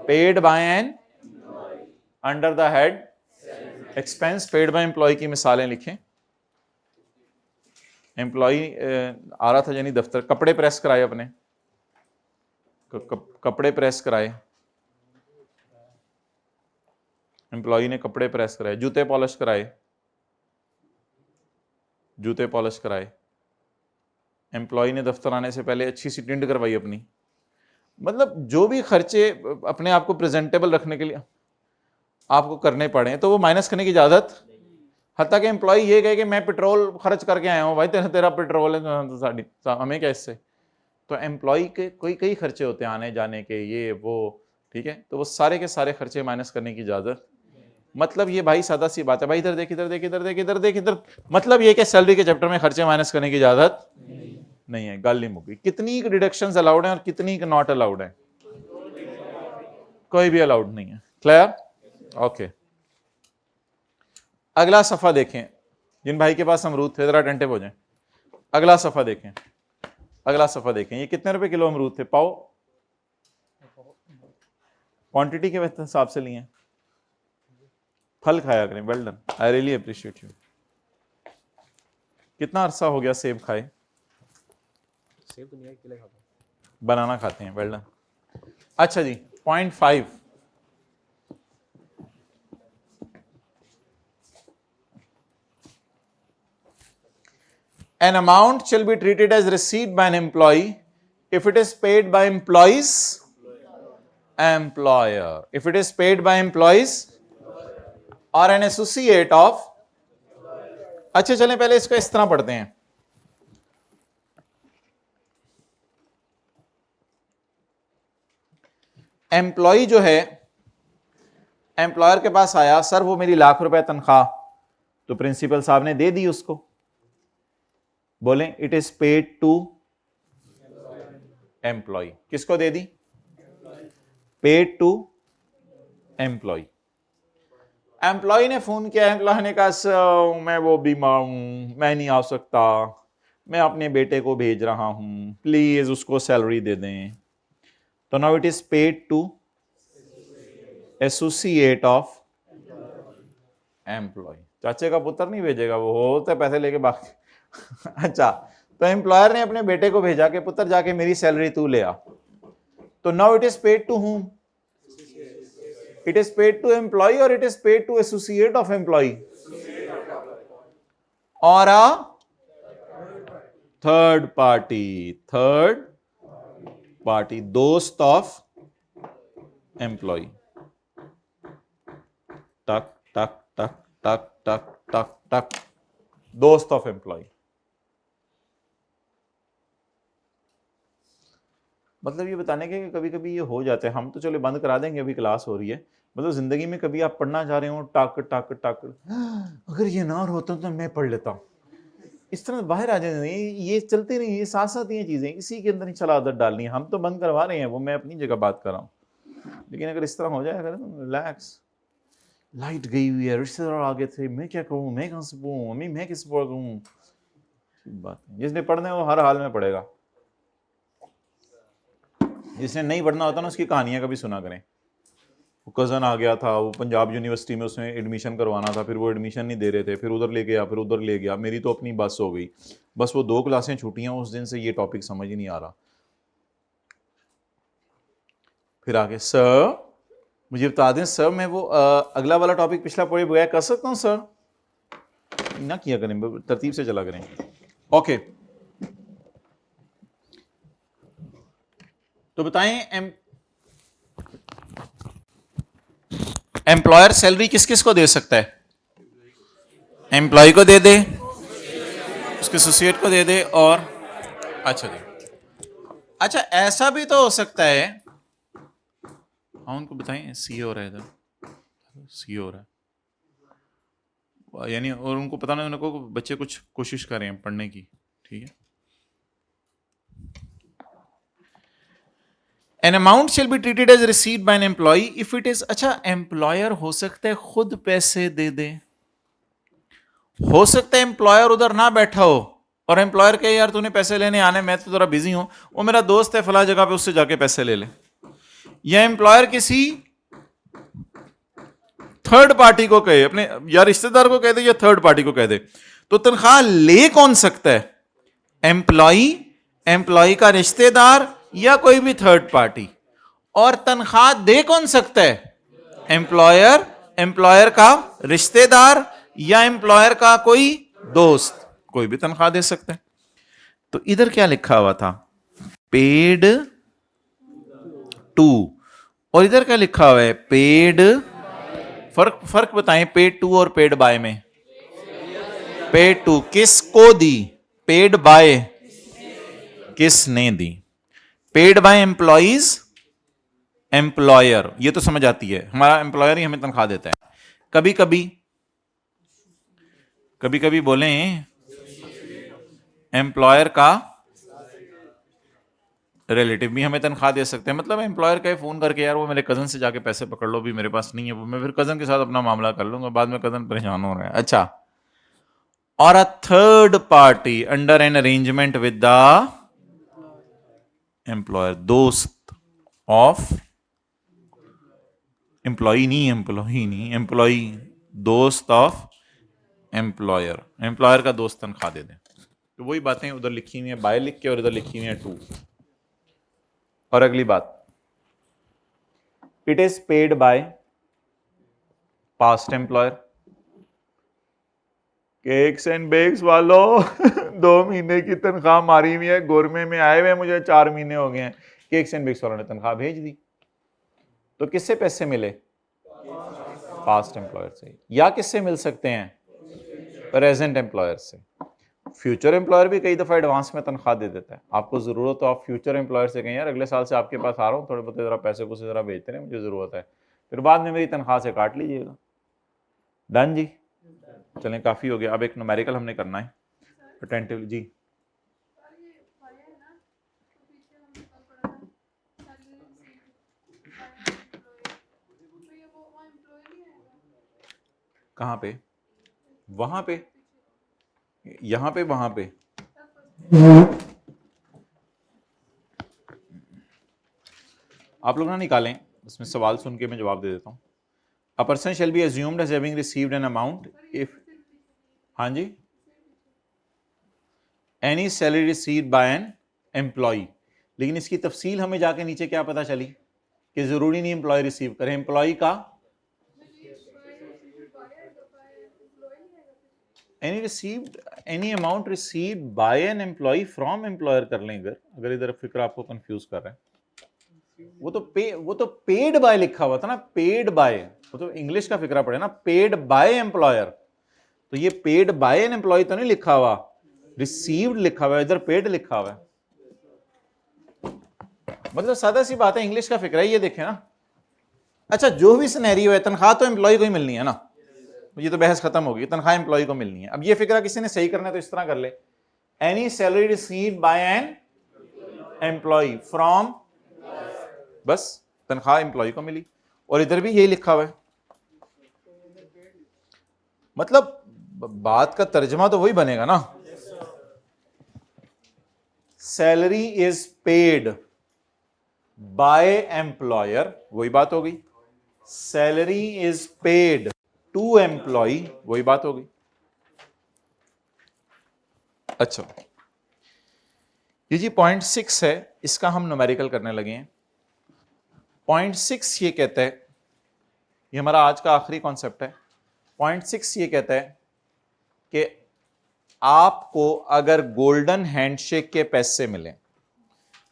paid by an under the head expense paid by employee की मिसालें लिखें। एम्प्लॉय आ रहा था यानी दफ्तर, कपड़े प्रेस कराए अपने, कपड़े प्रेस कराए, एम्प्लॉय ने कपड़े प्रेस कराए, जूते पॉलिश कराए, जूते पॉलिश कराए, एम्प्लॉय ने दफ्तर आने से पहले अच्छी सी टिंड करवाई अपनी। मतलब जो भी खर्चे अपने आप को प्रेजेंटेबल रखने के लिए आपको करने पड़े तो वो माइनस करने की इजाजत, हत्ता कि एम्प्लॉय ये कहे कि मैं पेट्रोल खर्च करके आया हूं, भाई तेरा पेट्रोल है तो साड़ी, हमें क्या इससे। तो एम्प्लॉय के कई खर्चे होते हैं आने जाने के, ये वो, ठीक है, तो वो सारे के सारे खर्चे माइनस करने की इजाजत। मतलब ये भाई सादा सी बात है, भाई इधर देख इधर देख इधर देख इधर देख इधर, मतलब ये कि सैलरी के चैप्टर में खर्चे माइनस करने की इजाजत नहीं है। गल नहीं मुकी। कितनी डिडक्शंस अलाउड है और कितनी नॉट अलाउड है? कोई भी अलाउड नहीं है। क्लियर? ओके, अगला सफा देखें। जिन भाई के पास अमरूद थे जरा अटेंटिव हो जाएं। अगला सफा देखें, अगला सफा देखें। ये कितने रुपए किलो अमरूद थे? पाओ, क्वांटिटी के हिसाब से लिए। फल खाया करें। Well done, I really appreciate you. कितना अरसा हो गया सेब खाए? सेब तो नहीं, केले खाते हैं, बनाना खाते हैं। Well done. अच्छा जी, point 5, an amount shall be treated as received by an employee if it is paid by employees employer, if it is paid by employees or an associate of। अच्छे चलें, पहले इसको इस तरह पढ़ते हैं। एम्प्लॉय जो है, एम्प्लॉयर के पास आया, सर वो मेरी लाख रुपए तनख्वाह, तो प्रिंसिपल साहब ने दे दी उसको। बोले it is paid to employee. किसको दे दी? Paid to employee. एम्प्लॉय ने फोन किया, एम्प्लॉय ने कहा मैं वो बीमार हूं, मैं नहीं आ सकता, मैं अपने बेटे को भेज रहा हूं, प्लीज उसको सैलरी दे दें। तो now it is paid to associate of employee. चाचे का पुत्र नहीं भेजेगा, वो होते पैसे लेके बाकी। अच्छा, तो एम्प्लॉयर ने अपने बेटे को भेजा कि पुत्र जाके मेरी सैलरी तू ले आ। तो now it is paid to whom? It is paid to employee और it is paid to associate of employee और a third party, third party, दोस्त ऑफ एम्प्लॉय। टक टक टक टक टक टक टक, दोस्त ऑफ एम्प्लॉय। मतलब ये बताने के कभी कभी ये हो जाते हैं, हम तो चलो बंद करा देंगे, अभी क्लास हो रही है। मतलब जिंदगी में कभी आप पढ़ना चाह रहे हो, टक टक टक, अगर ये ना होता तो मैं पढ़ लेता, इस तरह बाहर आ जाए, ये चलती नहीं, ये साथ साथ ये चीजें इसी के अंदर ही चला आदत डालनी है। हम तो बंद करवा रहे हैं, वो मैं अपनी जगह बात कर रहा हूँ। लेकिन अगर इस तरह हो जाए, अगर रिलैक्स, लाइट गई हुई है, रिश्तेदार आगे थे, मैं क्या कहूँ, मैं कहाँ से पढ़ूँ, मम्मी मैं किस पर कहूँ, बात नहीं। जिसने पढ़ना है वो हर हाल में पढ़ेगा, जिसने नहीं पढ़ना होता ना उसकी कहानियां कभी सुना करें। वो कज़न आ गया था, वो पंजाब यूनिवर्सिटी में उसने एडमिशन करवाना था, फिर वो एडमिशन नहीं दे रहे थे, फिर उधर ले गया, फिर उधर ले गया, मेरी तो अपनी बस हो गई, बस वो 2 क्लासें छूटी हैं, उस दिन से ये टॉपिक समझ ही नहीं आ रहा। फिर आगे सर मुझे बता दें सर, मैं वो अगला वाला टॉपिक पिछला पढ़े बगैर कर सकता हूँ सर? ना किया करें, तरतीब से चला करें। ओके, तो बताएं एम्प्लॉयर सैलरी किस किस को दे सकता है? एम्प्लॉय को दे दे, उसके एसोसिएट को दे दे, और अच्छा जी, अच्छा ऐसा भी तो हो सकता है, हाँ उनको बताएं सी हो रहा है इधर, सी हो रहा है यानी, और उनको पता नहीं, उनको बच्चे कुछ कोशिश कर रहे हैं पढ़ने की, ठीक है। An amount shall be treated as received by an employee if it is, अच्छा एम्प्लॉयर हो सकता है खुद पैसे दे दे, हो सकता है एम्प्लॉयर उधर ना बैठा हो और एम्प्लॉयर कहे यार तूने पैसे लेने आने, मैं तो थोड़ा बिजी हूं, वो मेरा दोस्त है फला जगह पे, उससे जाके पैसे ले ले। या एम्प्लॉयर किसी थर्ड पार्टी को कहे, अपने या रिश्तेदार को कह दे या थर्ड पार्टी को कह दे, तो तनख्वाह ले कौन सकता है? एम्प्लॉई, एम्प्लॉई का रिश्तेदार, या कोई भी थर्ड पार्टी। और तनख्वाह दे कौन सकता है? एम्प्लॉयर, एम्प्लॉयर का रिश्तेदार, या एम्प्लॉयर का कोई दोस्त, कोई भी तनख्वाह दे सकता है। तो इधर क्या लिखा हुआ था? पेड टू, और इधर क्या लिखा हुआ है? पेड। फर्क बताएं पेड टू और पेड बाय में। पेड टू किसको दी? पेड बाय किसने दी? पेड बाय एम्प्लॉइज, एम्प्लॉयर, ये तो समझ आती है, हमारा एम्प्लॉयर ही हमें तनख्वाह देता है। कभी कभी बोले एम्प्लॉयर का रिलेटिव भी हमें तनख्वाह दे सकते हैं, मतलब एम्प्लॉयर का फोन करके यार वो मेरे कजन से जाके पैसे पकड़ लो, भी मेरे पास नहीं है, वो मैं फिर कजन के साथ अपना मामला कर लूंगा, बाद में कजन परेशान हो रहा है। अच्छा, और a third party under an arrangement with the employer, दोस्त ऑफ, एम्प्लॉई नहीं, एम्प्लॉई दोस्त ऑफ एम्प्लॉयर, एम्प्लॉयर का दोस्त तनख्वाह दे दे। तो वही बातें उधर लिखी हुई है बाय लिख के, और इधर लिखी हुई है टू। और अगली बात, it is paid by past employer. Cakes and bakes वालों 2 महीने की तनख्वाह मारी हुई है, गोरमे में आए हुए मुझे 4 महीने हो गए हैं, केक्स एंड बेक्स वालों ने तनख्वाह भेज दी, तो किससे पैसे मिले? पास्ट एम्प्लॉयर से। या किससे मिल सकते हैं? प्रेजेंट एम्प्लॉयर से। फ्यूचर एम्प्लॉयर भी कई दफा एडवांस में तनख्वाह दे देता है, आपको जरूरत हो आप फ्यूचर एम्प्लॉयर से कहें यार अगले साल से आपके पास आ रहा हूँ, थोड़े बहुत जरा पैसे को से जरा भेजते रहे, मुझे जरूरत है, फिर बाद में मेरी तनख्वाह से काट लीजिएगा। डन जी, चलें काफी हो गया, अब एक न्यूमेरिकल हमने करना है अटेंटिवली जी। कहाँ पे? वहां पे, यहां पे, वहां पे। आप लोग ना निकालें, इसमें सवाल सुन के मैं जवाब दे देता हूं। A person shall be assumed as having received an amount if, हाँ जी, any salary received by an employee. लेकिन इसकी तफसील हमें जाके नीचे क्या पता चली कि जरूरी नहीं एम्प्लॉय रिसीव करे, एम्प्लॉय का any amount received by an employee from employer कर लें। अगर इधर फिक्र आपको कंफ्यूज कर रहा है, वो तो पेड बाय लिखा हुआ था ना, पेड बाय, वो तो इंग्लिश का फिक्रा पड़े ना, पेड बाय एम्प्लॉयर, तो ये पेड बाय एन एम्प्लॉय तो नहीं लिखा हुआ, रिसीव्ड लिखा हुआ है, इधर पेड लिखा हुआ है। मतलब सादा सी बात है, इंग्लिश का फिक्र है, ये देखें ना। अच्छा, जो भी सिनेरियो है, तनख्वाह तो एम्प्लॉय को ही मिलनी है ना, ये तो बहस खत्म होगी, तनख्वाह एम्प्लॉय को मिलनी है। अब ये फिक्रा किसी ने सही करना है तो इस तरह कर ले, any salary received by an employee from, बस तनख्वाह एम्प्लॉय को मिली, और इधर भी यही लिखा हुआ है। मतलब बात का तर्जमा तो वही बनेगा ना, salary is paid by employer, वही बात हो गई, salary is paid to employee, वही बात होगी। अच्छा, ये जी 0.6 है, इसका हम न्यूमेरिकल करने लगे हैं। 0.6 ये कहता है, ये हमारा आज का आखिरी कॉन्सेप्ट है। 0.6 ये कहता है कि आपको अगर गोल्डन हैंडशेक के पैसे मिले,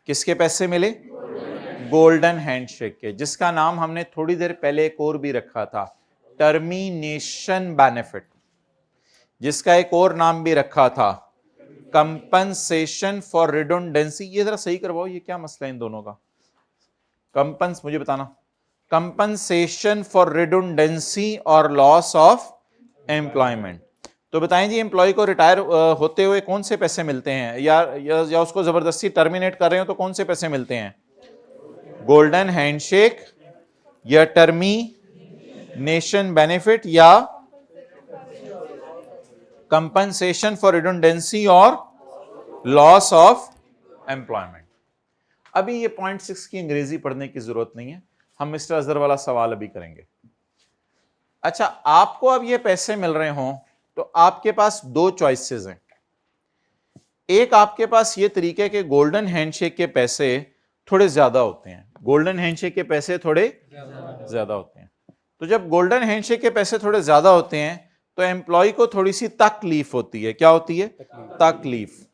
किसके पैसे मिले? गोल्डन हैंडशेक के, जिसका नाम हमने थोड़ी देर पहले एक और भी रखा था, टर्मिनेशन बेनिफिट, जिसका एक और नाम भी रखा था कंपनसेशन फॉर रिडंडेंसी। ये जरा सही करवाओ, ये क्या मसला है इन दोनों का? मुझे बताना, कंपनसेशन फॉर रिडंडेंसी और लॉस ऑफ एम्प्लॉयमेंट। तो बताएं जी, एम्प्लॉय को रिटायर होते हुए कौन से पैसे मिलते हैं, या उसको जबरदस्ती टर्मिनेट कर रहे हो तो कौन से पैसे मिलते हैं? गोल्डन हैंडशेक या टर्मिनेशन बेनिफिट या कंपनसेशन फॉर रिडंडेंसी और लॉस ऑफ एम्प्लॉयमेंट। अभी ये 0.6 की अंग्रेजी पढ़ने की जरूरत नहीं है, हम मिस्टर अजहर वाला सवाल अभी करेंगे। अच्छा, आपको अब ये पैसे मिल रहे हों तो आपके पास दो चॉइसेस हैं। एक, आपके पास ये तरीके के गोल्डन हैंडशेक के पैसे थोड़े ज्यादा होते हैं, गोल्डन हैंडशेक के पैसे थोड़े ज्यादा होते हैं। तो जब गोल्डन हैंडशेक के पैसे थोड़े ज्यादा होते हैं तो एम्प्लॉय को थोड़ी सी तकलीफ होती है। क्या होती है? तकलीफ।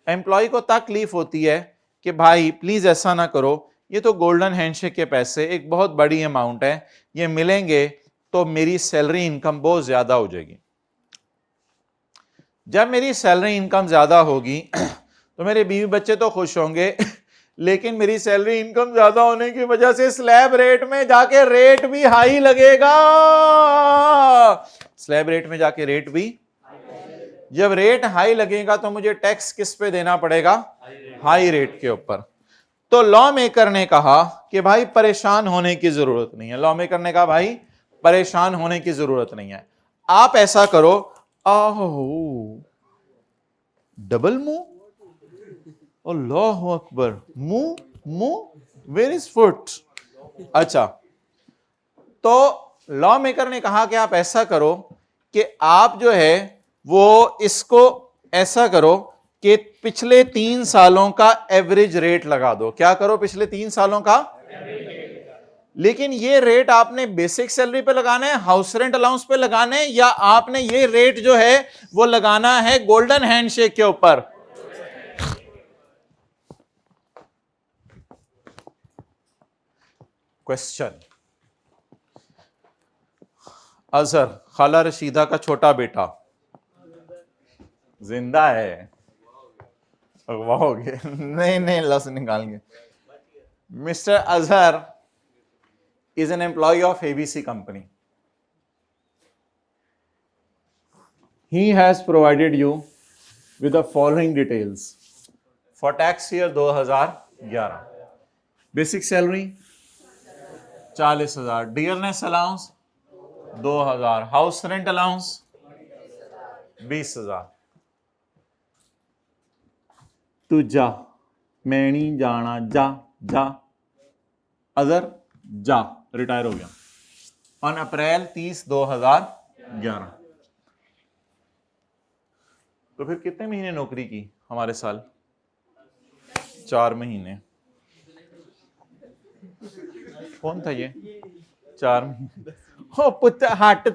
एम्प्लॉय को तकलीफ होती है कि भाई प्लीज ऐसा ना करो, ये तो गोल्डन हैंडशेक के पैसे एक बहुत बड़ी अमाउंट है, ये मिलेंगे तो मेरी सैलरी इनकम बहुत ज्यादा हो जाएगी। जब मेरी सैलरी इनकम ज्यादा होगी तो मेरे बीवी बच्चे तो खुश होंगे, लेकिन मेरी सैलरी इनकम ज्यादा होने की वजह से स्लैब रेट में जाके रेट भी हाई लगेगा। स्लैब रेट में जाके रेट भी, जब रेट हाई लगेगा तो मुझे टैक्स किस पे देना पड़ेगा? हाई रेट के ऊपर। तो लॉ मेकर ने कहा कि भाई परेशान होने की जरूरत नहीं है। लॉ मेकर ने कहा भाई परेशान होने की जरूरत नहीं है, आप ऐसा करो, डबल मुंह, अल्लाहु अकबर, मुंह मुंह, वेयर इज फुट। अच्छा, तो लॉ मेकर ने कहा कि आप ऐसा करो कि आप जो है वो इसको ऐसा करो कि पिछले 3 सालों का एवरेज रेट लगा दो। क्या करो? पिछले 3 सालों का। लेकिन ये रेट आपने बेसिक सैलरी पे लगाना है, हाउस रेंट अलाउंस पे लगाना है, या आपने ये रेट जो है वो लगाना है गोल्डन हैंडशेक के ऊपर? क्वेश्चन। अजहर, खाला रशीदा का छोटा बेटा जिंदा है, अगवा हो गया, नहीं लस निकालेंगे। Mister Azhar is an employee of ABC company. He has provided you with the following details for tax year 2011. Basic salary 40,000, dearness allowance 2,000, house rent allowance 20,000. तू जा, मैं नहीं जाना, जा अजहर जा, रिटायर हो गया ऑन अप्रैल 30, 2011। तो फिर कितने महीने नौकरी की हमारे साल? 4 महीने। कौन था ये? 4 महीने। हो पुत्र हट,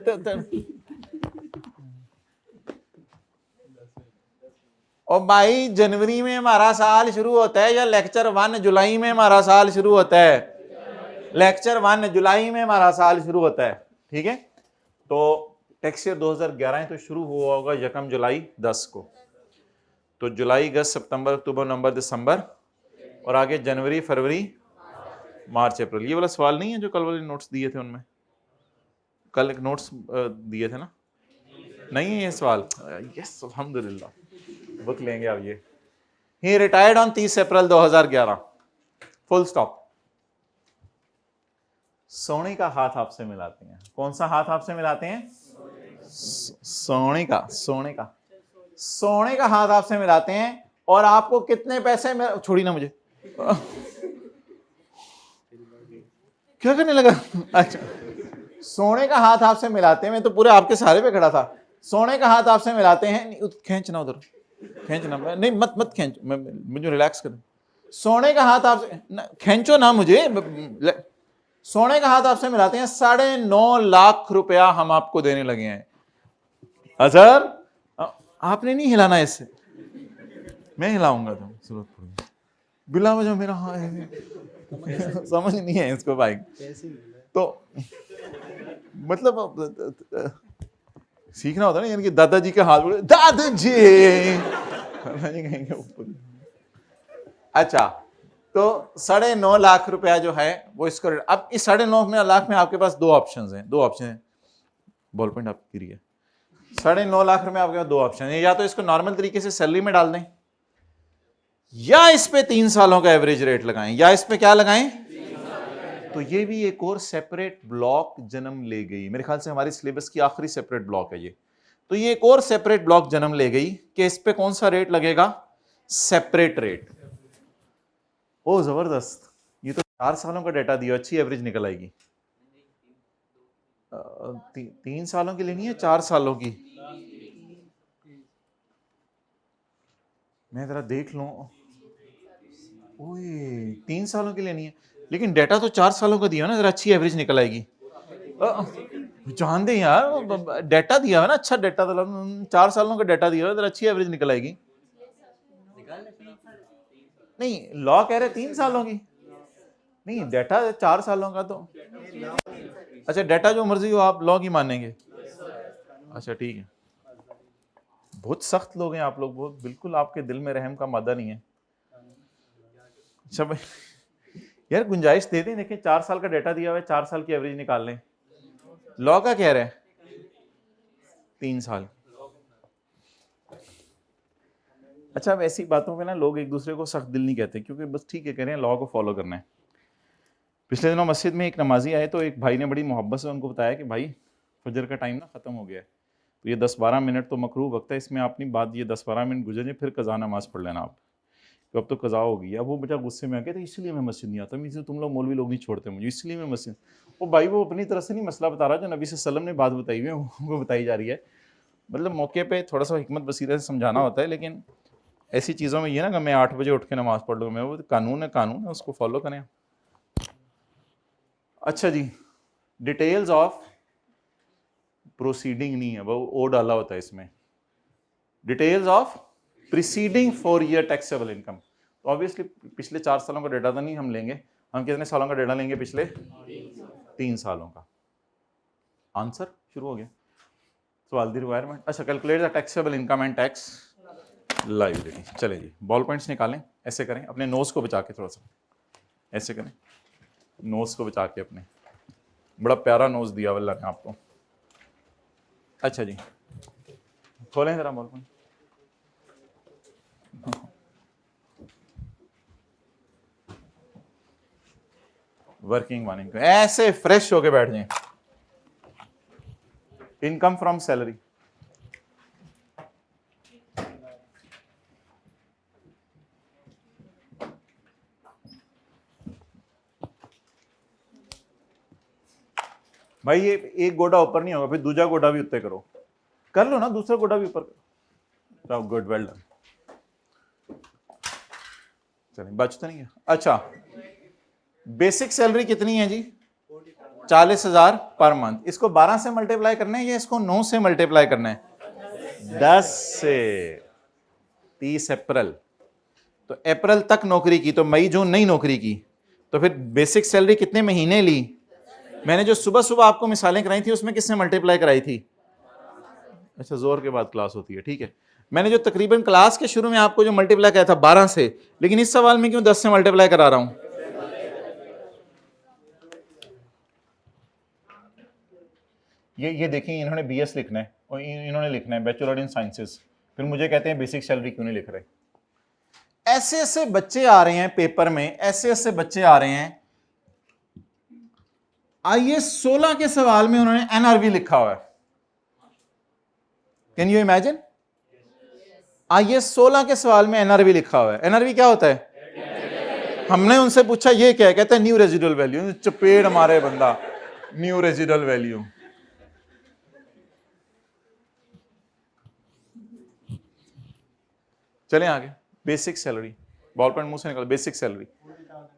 और भाई जनवरी में हमारा साल शुरू होता है या लेक्चर 1 जुलाई में हमारा साल शुरू होता है? लेक्चर 1 जुलाई में हमारा साल शुरू होता है, ठीक है। तो टैक्स ईयर 2011 तो शुरू हुआ होगा 1 जुलाई 10 को, तो जुलाई, अगस्त, सितंबर, अक्टूबर, नवंबर, दिसंबर, और आगे जनवरी, फरवरी, मार्च, अप्रैल। ये वाला सवाल नहीं है जो कल वाले नोट्स दिए थे, उनमें कल एक नोट्स दिए थे ना? नहीं है ये सवाल? यस, अल्हम्दुलिल्लाह, बुक लेंगे अब ये। He retired on 30 April 2011, full stop. सोने का हाथ आपसे मिलाते हैं। कौन सा हाथ आपसे मिलाते हैं? सोने का हाथ आपसे मिलाते हैं। और आपको कितने पैसे में, छोड़ी ना मुझे, क्या करने लगा? अच्छा, सोने का हाथ आपसे मिलाते हैं, मैं तो पूरे आपके सहारे पे खड़ा था। सोने का हाथ आपसे मिलाते हैं, खींचना उधर, खींचना, नहीं मत मत खींच, मुझे रिलैक्स कर। सोने का हाथ आपसे खींचो ना मुझे। सोने का हाथ आपसे मिलाते हैं, 9.5 लाख रुपया हम आपको देने लगे हैं। अजहर आपने नहीं हिलाना इससे, मैं हिलाऊंगा तो जरूरत पड़ेगी। बिला वजह मेरा हाँ है। समझ नहीं है इसको भाई। तो मतलब सीखना होता है ना, यानी कि दादाजी के हाथ बोले दादाजी। अच्छा, तो 9.5 लाख रुपया जो है वो इसको, अब इस 9.5 लाख में आपके पास दो ऑप्शंस हैं, बॉल पॉइंट आपकी गिरी है। 9.5 लाख रुपए आपके पास दो ऑप्शन है, या तो इसको नॉर्मल तरीके से सैलरी में डाल दें, या इस पे 3 सालों का एवरेज रेट लगाएं, या इस पे क्या लगाएं। तो ये भी एक और सेपरेट ब्लॉक जन्म ले गई, मेरे ख्याल से हमारी सिलेबस की आखिरी सेपरेट ब्लॉक है ये। तो ये एक और सेपरेट ब्लॉक जन्म ले गई कि इस पे कौन सा रेट लगेगा, सेपरेट रेट। ओ जबरदस्त, ये तो 4 सालों का डेटा दिया, अच्छी एवरेज निकल आएगी। 3 सालों की लेनी है, 4 सालों की, मैं जरा देख लूं। ओए 3 सालों की लेनी है, लेकिन डेटा तो 4 सालों का दिया ना, जरा अच्छी एवरेज निकल आएगी। जान दे यार, डेटा दिया है ना, अच्छा डेटा, 4 सालों का डेटा दिया है, जरा अच्छी एवरेज निकल आएगी। नहीं, लॉ कह रहे 3 सालों की, नहीं डेटा 4 सालों का। तो अच्छा, डेटा जो मर्जी हो आप लॉ की मानेंगे। अच्छा ठीक है, बहुत सख्त लोग हैं आप लोग, बहुत, बिल्कुल आपके दिल में रहम का मादा नहीं है। अच्छा यार गुंजाइश दे दें, देखिए 4 साल का डेटा दिया हुआ है, 4 साल की एवरेज निकाल लें। लॉ का कह रहे हैं 3 साल। अच्छा, अब ऐसी बातों पे ना लोग एक दूसरे को सख्त दिल नहीं कहते, क्योंकि बस ठीक है कह रहे हैं, लॉ को फॉलो करना है। पिछले दिनों मस्जिद में एक नमाजी आए, तो एक भाई ने बड़ी मोहब्बत से उनको बताया कि भाई फजर का टाइम ना ख़त्म हो गया है, तो ये 10-12 मिनट तो मकरूह वक्त है, इसमें अपनी बात ये 10-12 मिनट गुजर जाए, फिर कज़ा नमाज पढ़ लेना आप, तो अब तो कज़ा होगी। अब वो बेटा गुस्से में आ गया, तो इसलिए मैं मस्जिद नहीं आता, इसलिए तुम लोग मौलवी लोग नहीं छोड़ते मुझे, इसलिए मैं मस्जिद। वो भाई वो अपनी तरफ से नहीं मसला बता रहा, जो नबी सल्लल्लाहु अलैहि वसल्लम ने बात बताई हुई है वो बताई जा रही है। मतलब मौके पे थोड़ा सा हिकमत बसीरत से समझाना होता है, लेकिन ऐसी चीज़ों में ये ना कि मैं 8 बजे उठ के नमाज़ पढ़ लूँ, मैं वो कानून है उसको फॉलो करें। अच्छा जी, डिटेल्स ऑफ प्रोसीडिंग नहीं है, वो ओ डाला होता है इसमें, details of preceding 4 year taxable income. तो ऑब्वियसली पिछले 4 सालों का डेटा तो नहीं हम लेंगे, हम कितने सालों का डेटा लेंगे, पिछले 3 सालों का। आंसर शुरू हो गया, सवाल दी रिक्वायरमेंट। अच्छा, calculate the taxable income and tax liability. चले जी, बॉल पॉइंट्स निकालें, ऐसे करें, अपने नोज को बचा के, थोड़ा सा ऐसे करें, नोज को बचा के अपने, बड़ा प्यारा नोज दिया अल्लाह ने आपको। अच्छा जी, खोलें जरा ball point. Working one income, ऐसे फ्रेश होके बैठ जाएं। इनकम फ्रॉम सैलरी, भाई ये एक गोडा ऊपर नहीं होगा, फिर दूसरा गोडा भी उत्ते करो, कर लो ना, दूसरा गोडा भी ऊपर करो। Good, well done. चलिए, बच तो नहीं है। अच्छा, बेसिक सैलरी कितनी है जी, 40,000 पर मंथ। इसको 12 से मल्टीप्लाई करना है या इसको 9 से मल्टीप्लाई करना है, 10 से। 30 अप्रैल, तो अप्रैल तक नौकरी की, तो मई जून नहीं नौकरी की, तो फिर बेसिक सैलरी कितने महीने ली। मैंने जो सुबह सुबह आपको मिसालें कराई थी उसमें किसने मल्टीप्लाई कराई थी। अच्छा, जोर के बाद क्लास होती है, ठीक है। मैंने जो तकरीबन क्लास के शुरू में आपको जो मल्टीप्लाई किया था 12 से, लेकिन इस सवाल में क्यों 10 से मल्टीप्लाई करा रहा हूं। ये देखिए, इन्होंने बीएस लिखना है और इन्होंने लिखना है बैचलर इन साइंसेस, फिर मुझे कहते हैं बेसिक सैलरी क्यों नहीं लिख रहे। ऐसे ऐसे बच्चे आ रहे हैं पेपर में, ऐसे ऐसे बच्चे आ रहे हैं। आईएएस 16 के सवाल में उन्होंने एनआरवी लिखा हुआ है। कैन यू इमेजिन, आईएएस 16 के सवाल में एनआरवी लिखा हुआ है। एनआरवी क्या होता है, हमने उनसे पूछा ये क्या है, कहते हैं न्यू रेजिडुअल वैल्यू। चपेड़ मारे बंदा, न्यू रेजिडल वैल्यू। चलें आगे। बेसिक सैलरी, बॉल पॉइंट मुंह से निकल। बेसिक सैलरी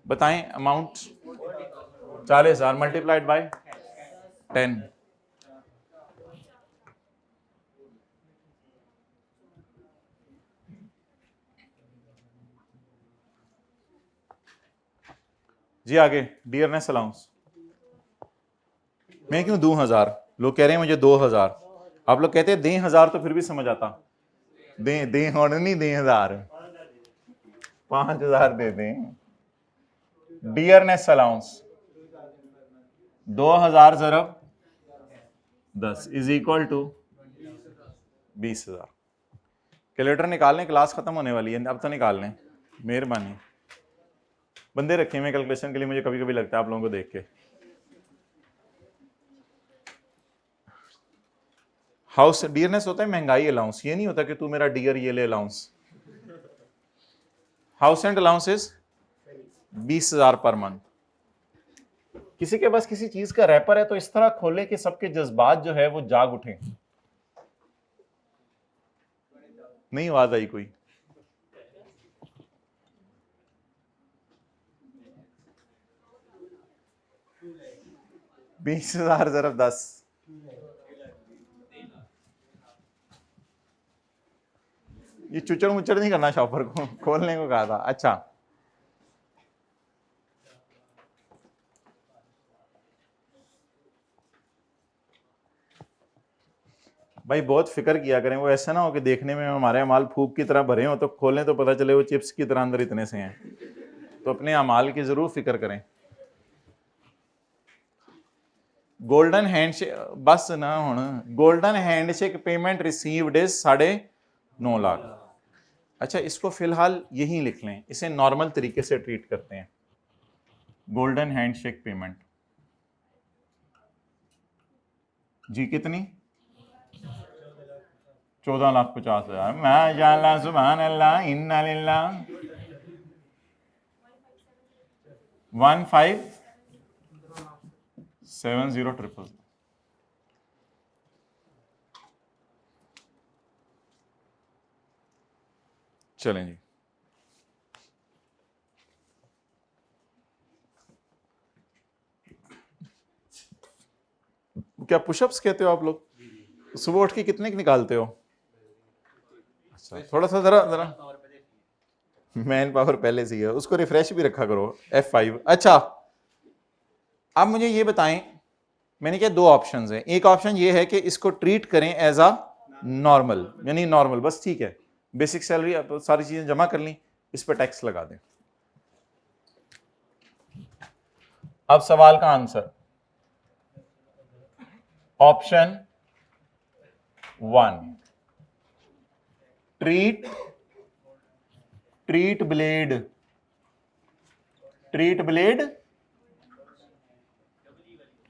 बताएं, अमाउंट 40,000 मल्टीप्लाइड बाय 10। जी आगे। डियरनेस अलाउंस मैं क्यों दूं 1000? लोग कह रहे हैं मुझे 2000। आप लोग कहते हैं दें 1000 तो फिर भी समझ आता। दें और नहीं दें 1000, 5000 दे दें। डियरनेस अलाउंस 2000 ज़रब 10 इज इक्वल टू 20,000। कैलकुलेटर निकाल लें, क्लास खत्म होने वाली है, अब तो निकाल लें, मेहरबानी। बंदे रखे हुए कैलकुलेशन के लिए, मुझे कभी कभी लगता है आप लोगों को देख के। हाउस डियरनेस होता है महंगाई अलाउंस, ये नहीं होता कि तू मेरा डियर ये ले allowance. House and allowance is 20,000 per month. किसी के पास किसी चीज का रैपर है तो इस तरह खोले कि सबके जज्बात जो है वो जाग उठे। नहीं आवाज आई कोई? बीस हजार ज़रब 10, ये चुचड़ मुचड़ नहीं करना, शॉपर को खोलने को कहा था। अच्छा भाई बहुत फिक्र किया करें, वो ऐसा ना हो कि देखने में हमारे अमाल फूक की तरह भरे हो तो खोलें तो पता चले वो चिप्स की तरह अंदर इतने से हैं। तो अपने अमाल की जरूर फिक्र करें। गोल्डन हैंडशेक बस ना हुण, golden handshake payment received is 9.5 lakh. अच्छा इसको फिलहाल यही लिख लें, इसे नॉर्मल तरीके से ट्रीट करते हैं। गोल्डन हैंडशेक पेमेंट जी कितनी? 14,50,000। माशाअल्लाह सुभान अल्लाह इन्ना लिल्लाह। 157000। चलें जी। क्या पुशअप्स कहते हो आप लोग? सुबह उठ के कितने की निकालते हो? अच्छा थोड़ा सा जरा जरा मैन पावर पहले से ही है, उसको रिफ्रेश भी रखा करो F5। अच्छा अब मुझे ये बताएं, मैंने क्या दो ऑप्शंस हैं। एक ऑप्शन ये है कि इसको ट्रीट करें एज अ नॉर्मल, यानी नॉर्मल बस ठीक है, बेसिक सैलरी अब सारी चीजें जमा कर ली, इस पर टैक्स लगा दें। अब सवाल का answer option 1 treat blade, treat blade,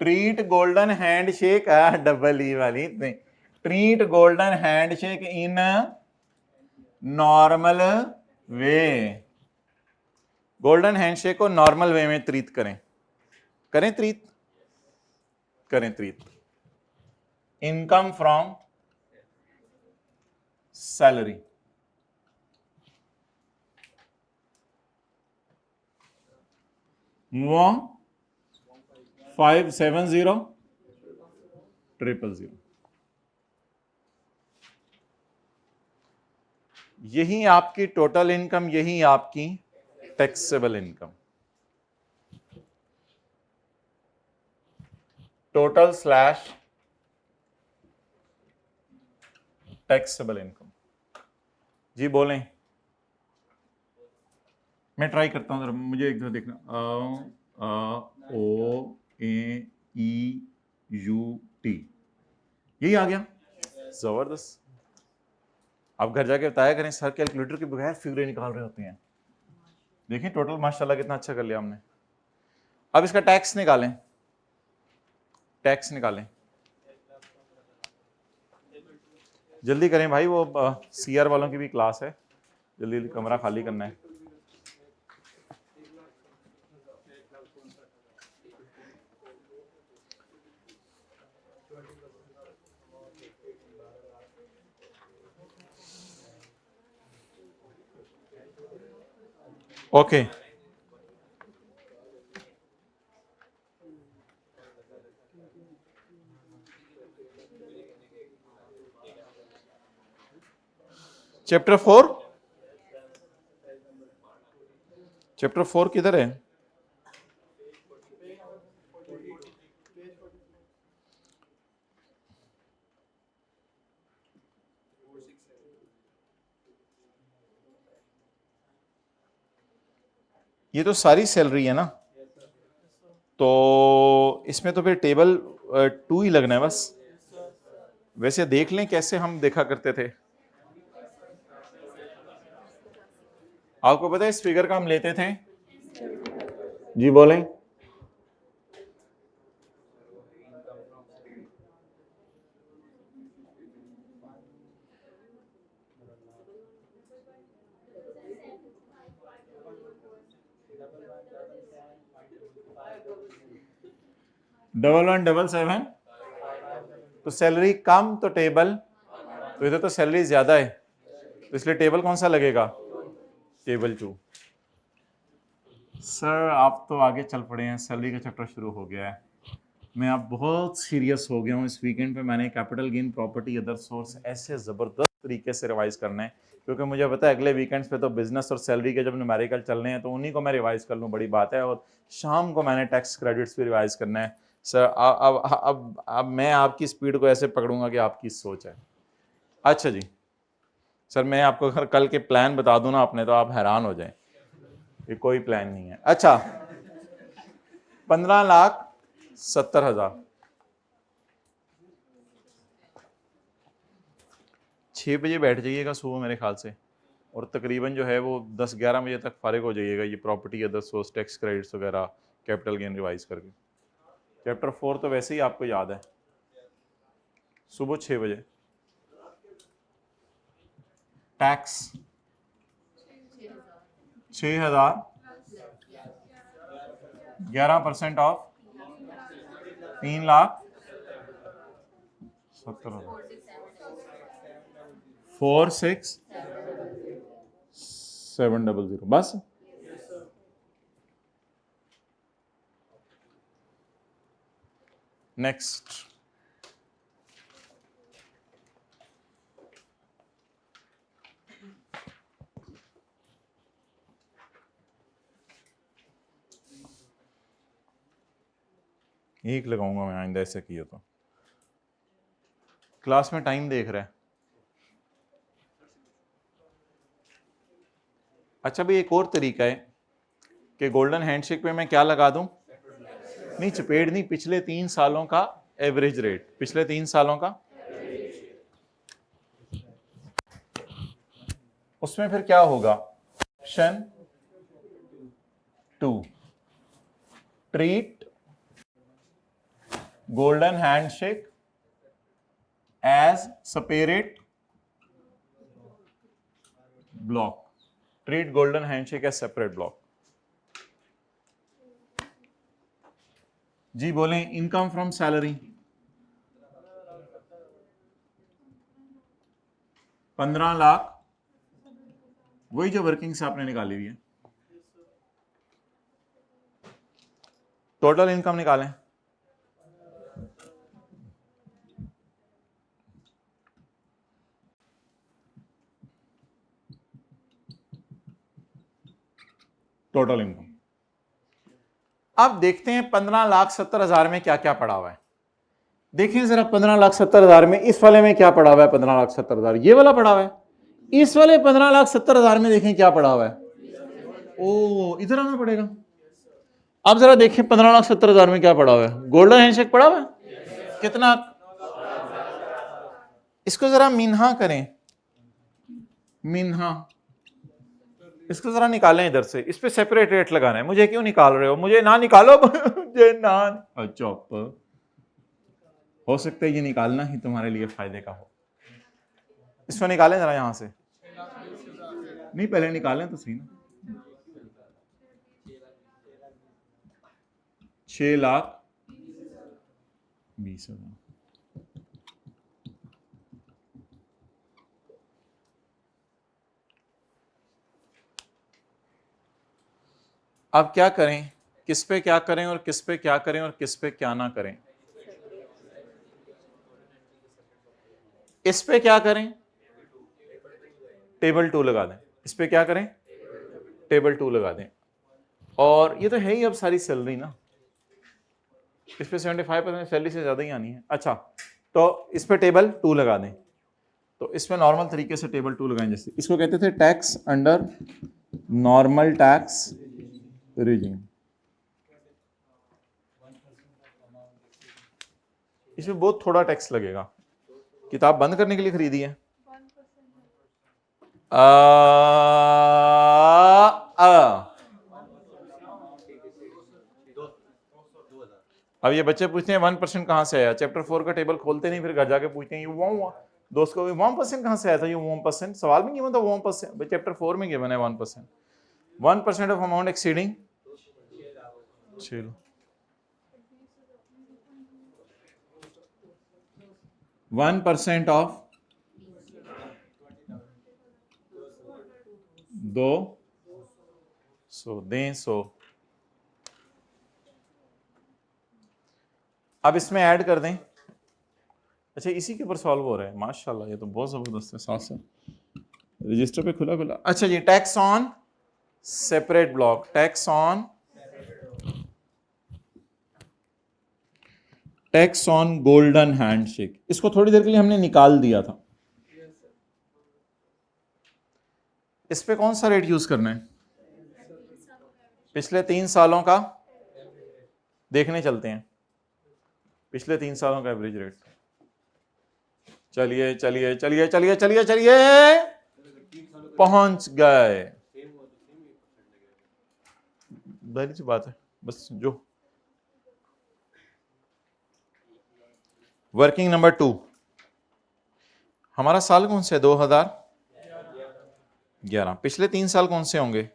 treat golden handshake, double E वाली, treat golden handshake in normal way. Golden handshake को नॉर्मल वे में ट्रीट करें, करें ट्रीट, करें ट्रीट। इनकम फ्रॉम सैलरी, वो 570,000। यही आपकी टोटल इनकम, यही आपकी taxable income. Total slash taxable income. जी बोलें, मैं ट्राई करता हूं, मुझे एक देखना। OAEUT, यही आ गया, जबरदस्त। आप घर जाके बताया करें, सर कैलकुलेटर के बगैर फिगरें निकाल रहे होते हैं। देखिए टोटल माशाल्लाह कितना अच्छा कर लिया हमने। अब इसका टैक्स निकालें, टैक्स निकालें, जल्दी करें भाई, वो CR वालों की भी क्लास है, जल्दी कमरा खाली करना है। ओके चैप्टर 4, चैप्टर 4 किधर है? ये तो सारी सैलरी है ना, तो इसमें तो फिर टेबल 2 ही लगना है बस। वैसे देख लें कैसे हम देखा करते थे। आपको पता है इस फिगर का हम लेते थे? जी बोलें। डबल 1 डबल 7, तो सैलरी कम तो टेबल, तो इधर तो सैलरी ज्यादा है, तो इसलिए टेबल कौन सा लगेगा? टेबल 2। सर आप तो आगे चल पड़े हैं, सैलरी का चैप्टर शुरू हो गया है। मैं अब बहुत सीरियस हो गया हूँ। इस वीकेंड पे मैंने capital gain, property, other source ऐसे ज़बरदस्त तरीके से रिवाइज करना है, क्योंकि मुझे पता है अगले वीकेंड्स पे तो बिजनेस और सैलरी के जब न्यूमेरिकल चलने हैं तो उन्हीं को मैं रिवाइज कर लूँ, बड़ी बात है। और शाम को मैंने टैक्स क्रेडिट्स भी रिवाइज करना है। सर अब मैं आपकी स्पीड को ऐसे पकड़ूंगा कि आपकी सोच है। अच्छा जी सर, मैं आपको अगर कल के प्लान बता दूं ना अपने, तो आप हैरान हो जाएं। ये कोई प्लान नहीं है। अच्छा, 15,70,000, 6 बजे बैठ जाइएगा सुबह मेरे ख्याल से, और तकरीबन जो है वो 10-11 बजे तक फारिग हो जाइएगा, ये property, other source, tax credits वगैरह, कैपिटल गेन रिवाइज करके। चैप्टर 4 तो वैसे ही आपको याद है, सुबह 6 बजे। टैक्स 6,000, 11% ऑफ 3,70,000, 46,700 बस। नेक्स्ट, एक लगाऊंगा मैं आइंदा ऐसे किया तो। क्लास में टाइम देख रहा है। अच्छा भाई, एक और तरीका है कि गोल्डन हैंडशेक पे मैं क्या लगा दूं? नहीं, चपेट नहीं, पिछले 3 सालों का एवरेज रेट, पिछले 3 सालों का। उसमें फिर क्या होगा? Option 2, treat golden handshake as separate block, treat golden handshake as separate block. जी बोलें। इनकम फ्रॉम सैलरी 15 लाख, वही जो वर्किंग से आपने निकाली हुई है। टोटल इनकम निकालें। Total income. अब देखते हैं 15,70,000 में क्या क्या पड़ा हुआ है। देखिए जरा 15,70,000 में, इस वाले में क्या पड़ा हुआ है? 15,70,000 ये वाला पड़ा हुआ है। इस वाले 15,70,000 में देखें क्या पड़ा हुआ है। ओ, इधर आना पड़ेगा। अब जरा देखें 15,70,000 में क्या पड़ा हुआ है। गोल्डन हैंडशेक पड़ा हुआ है कितना? इसको जरा मिन्हा करें, मिन्हा, इसको जरा निकालें इधर से। इस पे सेपरेट रेट लगाना है। मुझे क्यों निकाल रहे हो? मुझे ना निकालो। मुझे ना, चुप। हो सकता है ये निकालना ही तुम्हारे लिए फायदे का हो। इसको निकालें जरा यहां से। नहीं, पहले निकालें तो सही ना। 6,20,000। अब क्या करें, किस पे क्या करें और किस पे क्या करें और किस पे क्या ना करें? इस पे क्या करें, टेबल 2 लगा दें। इस पे क्या करें, टेबल 2 लगा दें। और ये तो है ही अब सारी सैलरी ना, इस पे 75% सैलरी से ज्यादा ही आनी है। अच्छा, तो इस पे टेबल 2 लगा दें। तो इसमें नॉर्मल तरीके से टेबल 2 लगाएं, जैसे इसको कहते थे tax under normal tax regime. इसमें बहुत थोड़ा टैक्स लगेगा। किताब बंद करने के लिए खरीदी है? अब ये बच्चे पूछते हैं 1% कहां से आया, चैप्टर 4 का टेबल खोलते नहीं, फिर घर जाके पूछते हैं ये वो दोस्त को 1% कहां से आया था, ये 1% सवाल में गिवन था 1%, चैप्टर 4 में गिवन है 1%। 1% ऑफ अमाउंट एक्सीडिंग 1% ऑफ 200 दें 100। अब इसमें ऐड कर दें। अच्छा, इसी के ऊपर सॉल्व हो रहा है, माशाल्लाह ये तो बहुत जबरदस्त है। साथ साथ रजिस्टर पे खुला खुला। अच्छा जी, tax on separate block, tax on golden handshake, इसको थोड़ी देर के लिए हमने निकाल दिया था। इस पे कौन सा रेट यूज करना है? पिछले 3 सालों का देखने चलते हैं, पिछले 3 सालों का एवरेज रेट। चलिए चलिए चलिए चलिए चलिए चलिए, पहुंच गए। बड़ी सी बात है बस। जो वर्किंग नंबर 2, हमारा साल कौन से है? 2011। पिछले 3 साल कौन से होंगे?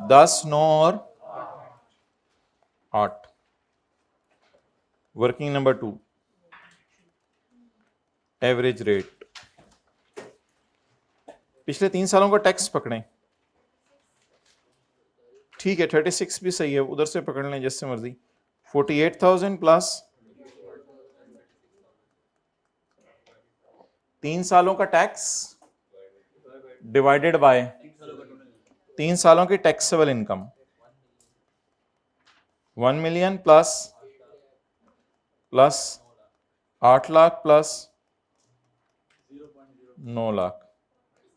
10, 9 और 8। Working number 2, average rate. पिछले 3 सालों का टैक्स पकड़ें, ठीक है 36 भी सही है, उधर से पकड़ लें जैसे मर्जी। 48,000 प्लस 3 सालों का टैक्स डिवाइडेड बाय 3 सालों की taxable income. 1 million plus 8 lakh plus 9 lakh.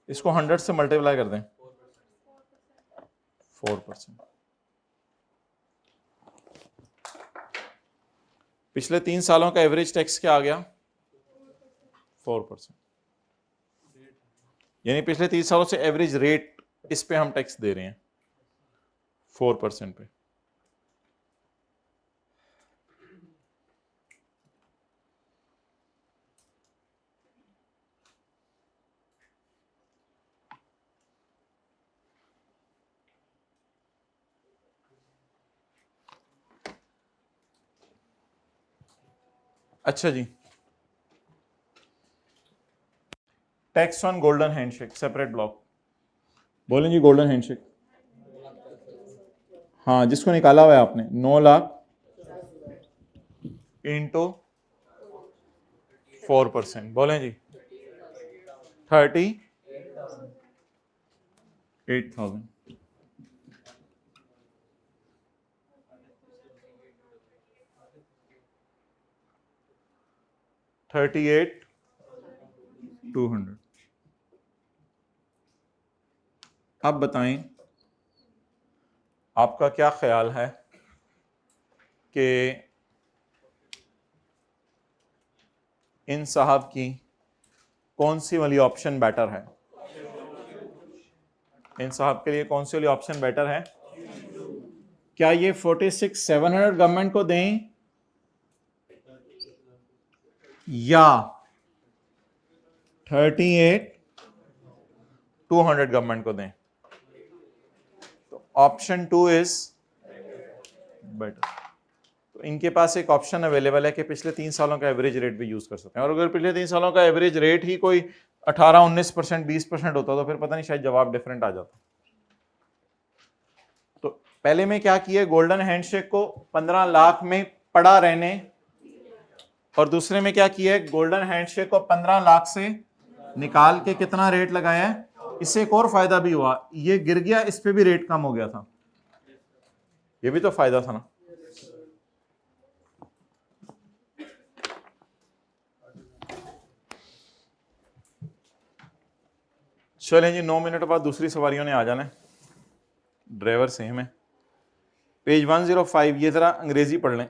इसको 100 से मल्टीप्लाई कर दें, 4%। पिछले 3 सालों का एवरेज टैक्स क्या आ गया? 4%। यानी पिछले 3 सालों से एवरेज रेट इस पे हम टैक्स दे रहे हैं 4% पे। अच्छा जी, tax on golden handshake separate block. बोलें जी गोल्डन हैंडशेक। हाँ, जिसको निकाला हुआ है आपने 9 लाख इंटू 4%। बोलें जी 38,000। 38,200। अब बताएं आपका क्या ख्याल है कि इन साहब की कौन सी वाली ऑप्शन बेटर है? इन साहब के लिए कौन सी वाली ऑप्शन बेटर है? क्या ये 46,700 गवर्नमेंट को दें या 38,200 गवर्नमेंट को दें? तो ऑप्शन 2 इज बेटर। तो इनके पास एक ऑप्शन अवेलेबल है कि पिछले 3 सालों का एवरेज रेट भी यूज कर सकते हैं। और अगर पिछले 3 सालों का एवरेज रेट ही कोई 18-19%, 20% होता तो फिर पता नहीं शायद जवाब डिफरेंट आ जाता। तो पहले में क्या किया, गोल्डन हैंडशेक को 15 लाख में पड़ा रहने, और दूसरे में क्या किया है, गोल्डन हैंडशेक को 15 लाख से निकाल के कितना रेट लगाया है। इससे एक और फायदा भी हुआ, ये गिर गया, इस पे भी रेट कम हो गया था, ये भी तो फायदा था ना। चलें जी, 9 मिनट बाद दूसरी सवारियों ने आ जाना है, ड्राइवर सेम है। पेज 105, ये जरा अंग्रेजी पढ़ लें,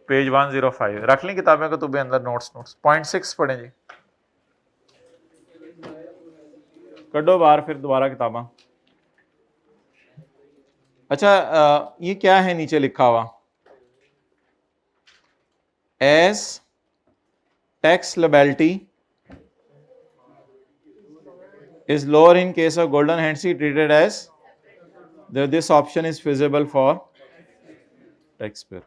पेज 105 रख लें किताबें को, तो भी अंदर नोट्स पॉइंट 6 पढ़ें जी, कड्डो बाहर फिर दोबारा किताबा। अच्छा ये क्या है नीचे लिखा हुआ, as tax liability is lower in case of golden handshake treated as this option is feasible for taxpayer।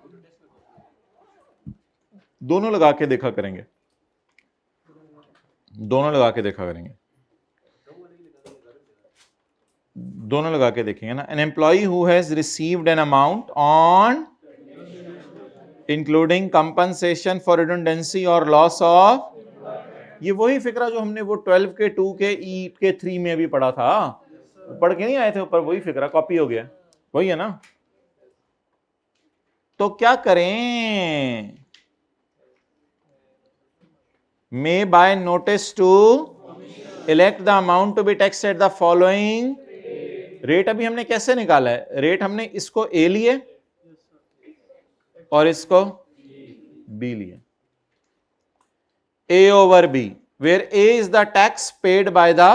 दोनों लगा के देखा करेंगे, दोनों लगा के देखा करेंगे, दोनों लगा के देखेंगे ना। An employee who has received an amount on including compensation for redundancy or loss of, ये वही फिक्रा जो हमने वो 12 के 2 के ई के 3 में भी पढ़ा था, पढ़ के नहीं आए थे ऊपर, वही फिक्रा कॉपी हो गया, वही है ना। तो क्या करें, may by notice to elect the amount to be taxed at the following rate. अभी हमने कैसे निकाला है रेट, हमने इसको ए लिए और इसको बी लिए, A over B, where A is the tax paid by the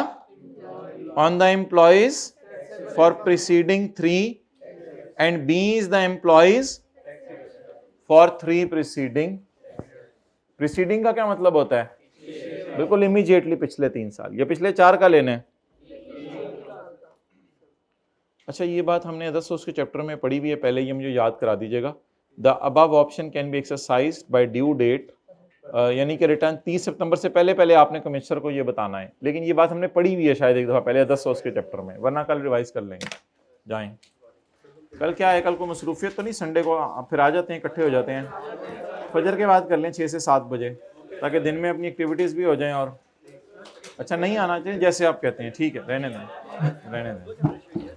on the employees for preceding 3 and B is the employees for 3 preceding। preceding का क्या मतलब होता है, बिल्कुल इमीडिएटली पिछले 3 साल, या पिछले 4 का लेने। अच्छा ये बात हमने अदर्स के चैप्टर में पढ़ी हुई है पहले, ये मुझे याद करा दीजिएगा। The above option can be exercised by due date, यानी कि रिटर्न 30 सितंबर से पहले पहले आपने कमिश्नर को ये बताना है। लेकिन ये बात हमने पढ़ी हुई है शायद एक दफ़ा पहले 10 के चैप्टर में, वरना कल रिवाइज कर लेंगे। जाएं, कल क्या है, कल को मसरूफियत तो नहीं, संडे को फिर आ जाते हैं, इकट्ठे हो जाते हैं। फजर के बाद कर लें 6 से 7 बजे, ताकि दिन में अपनी एक्टिविटीज़ भी हो जाएं। और अच्छा नहीं आना चाहिए जैसे आप कहते हैं, ठीक है, रहने दें।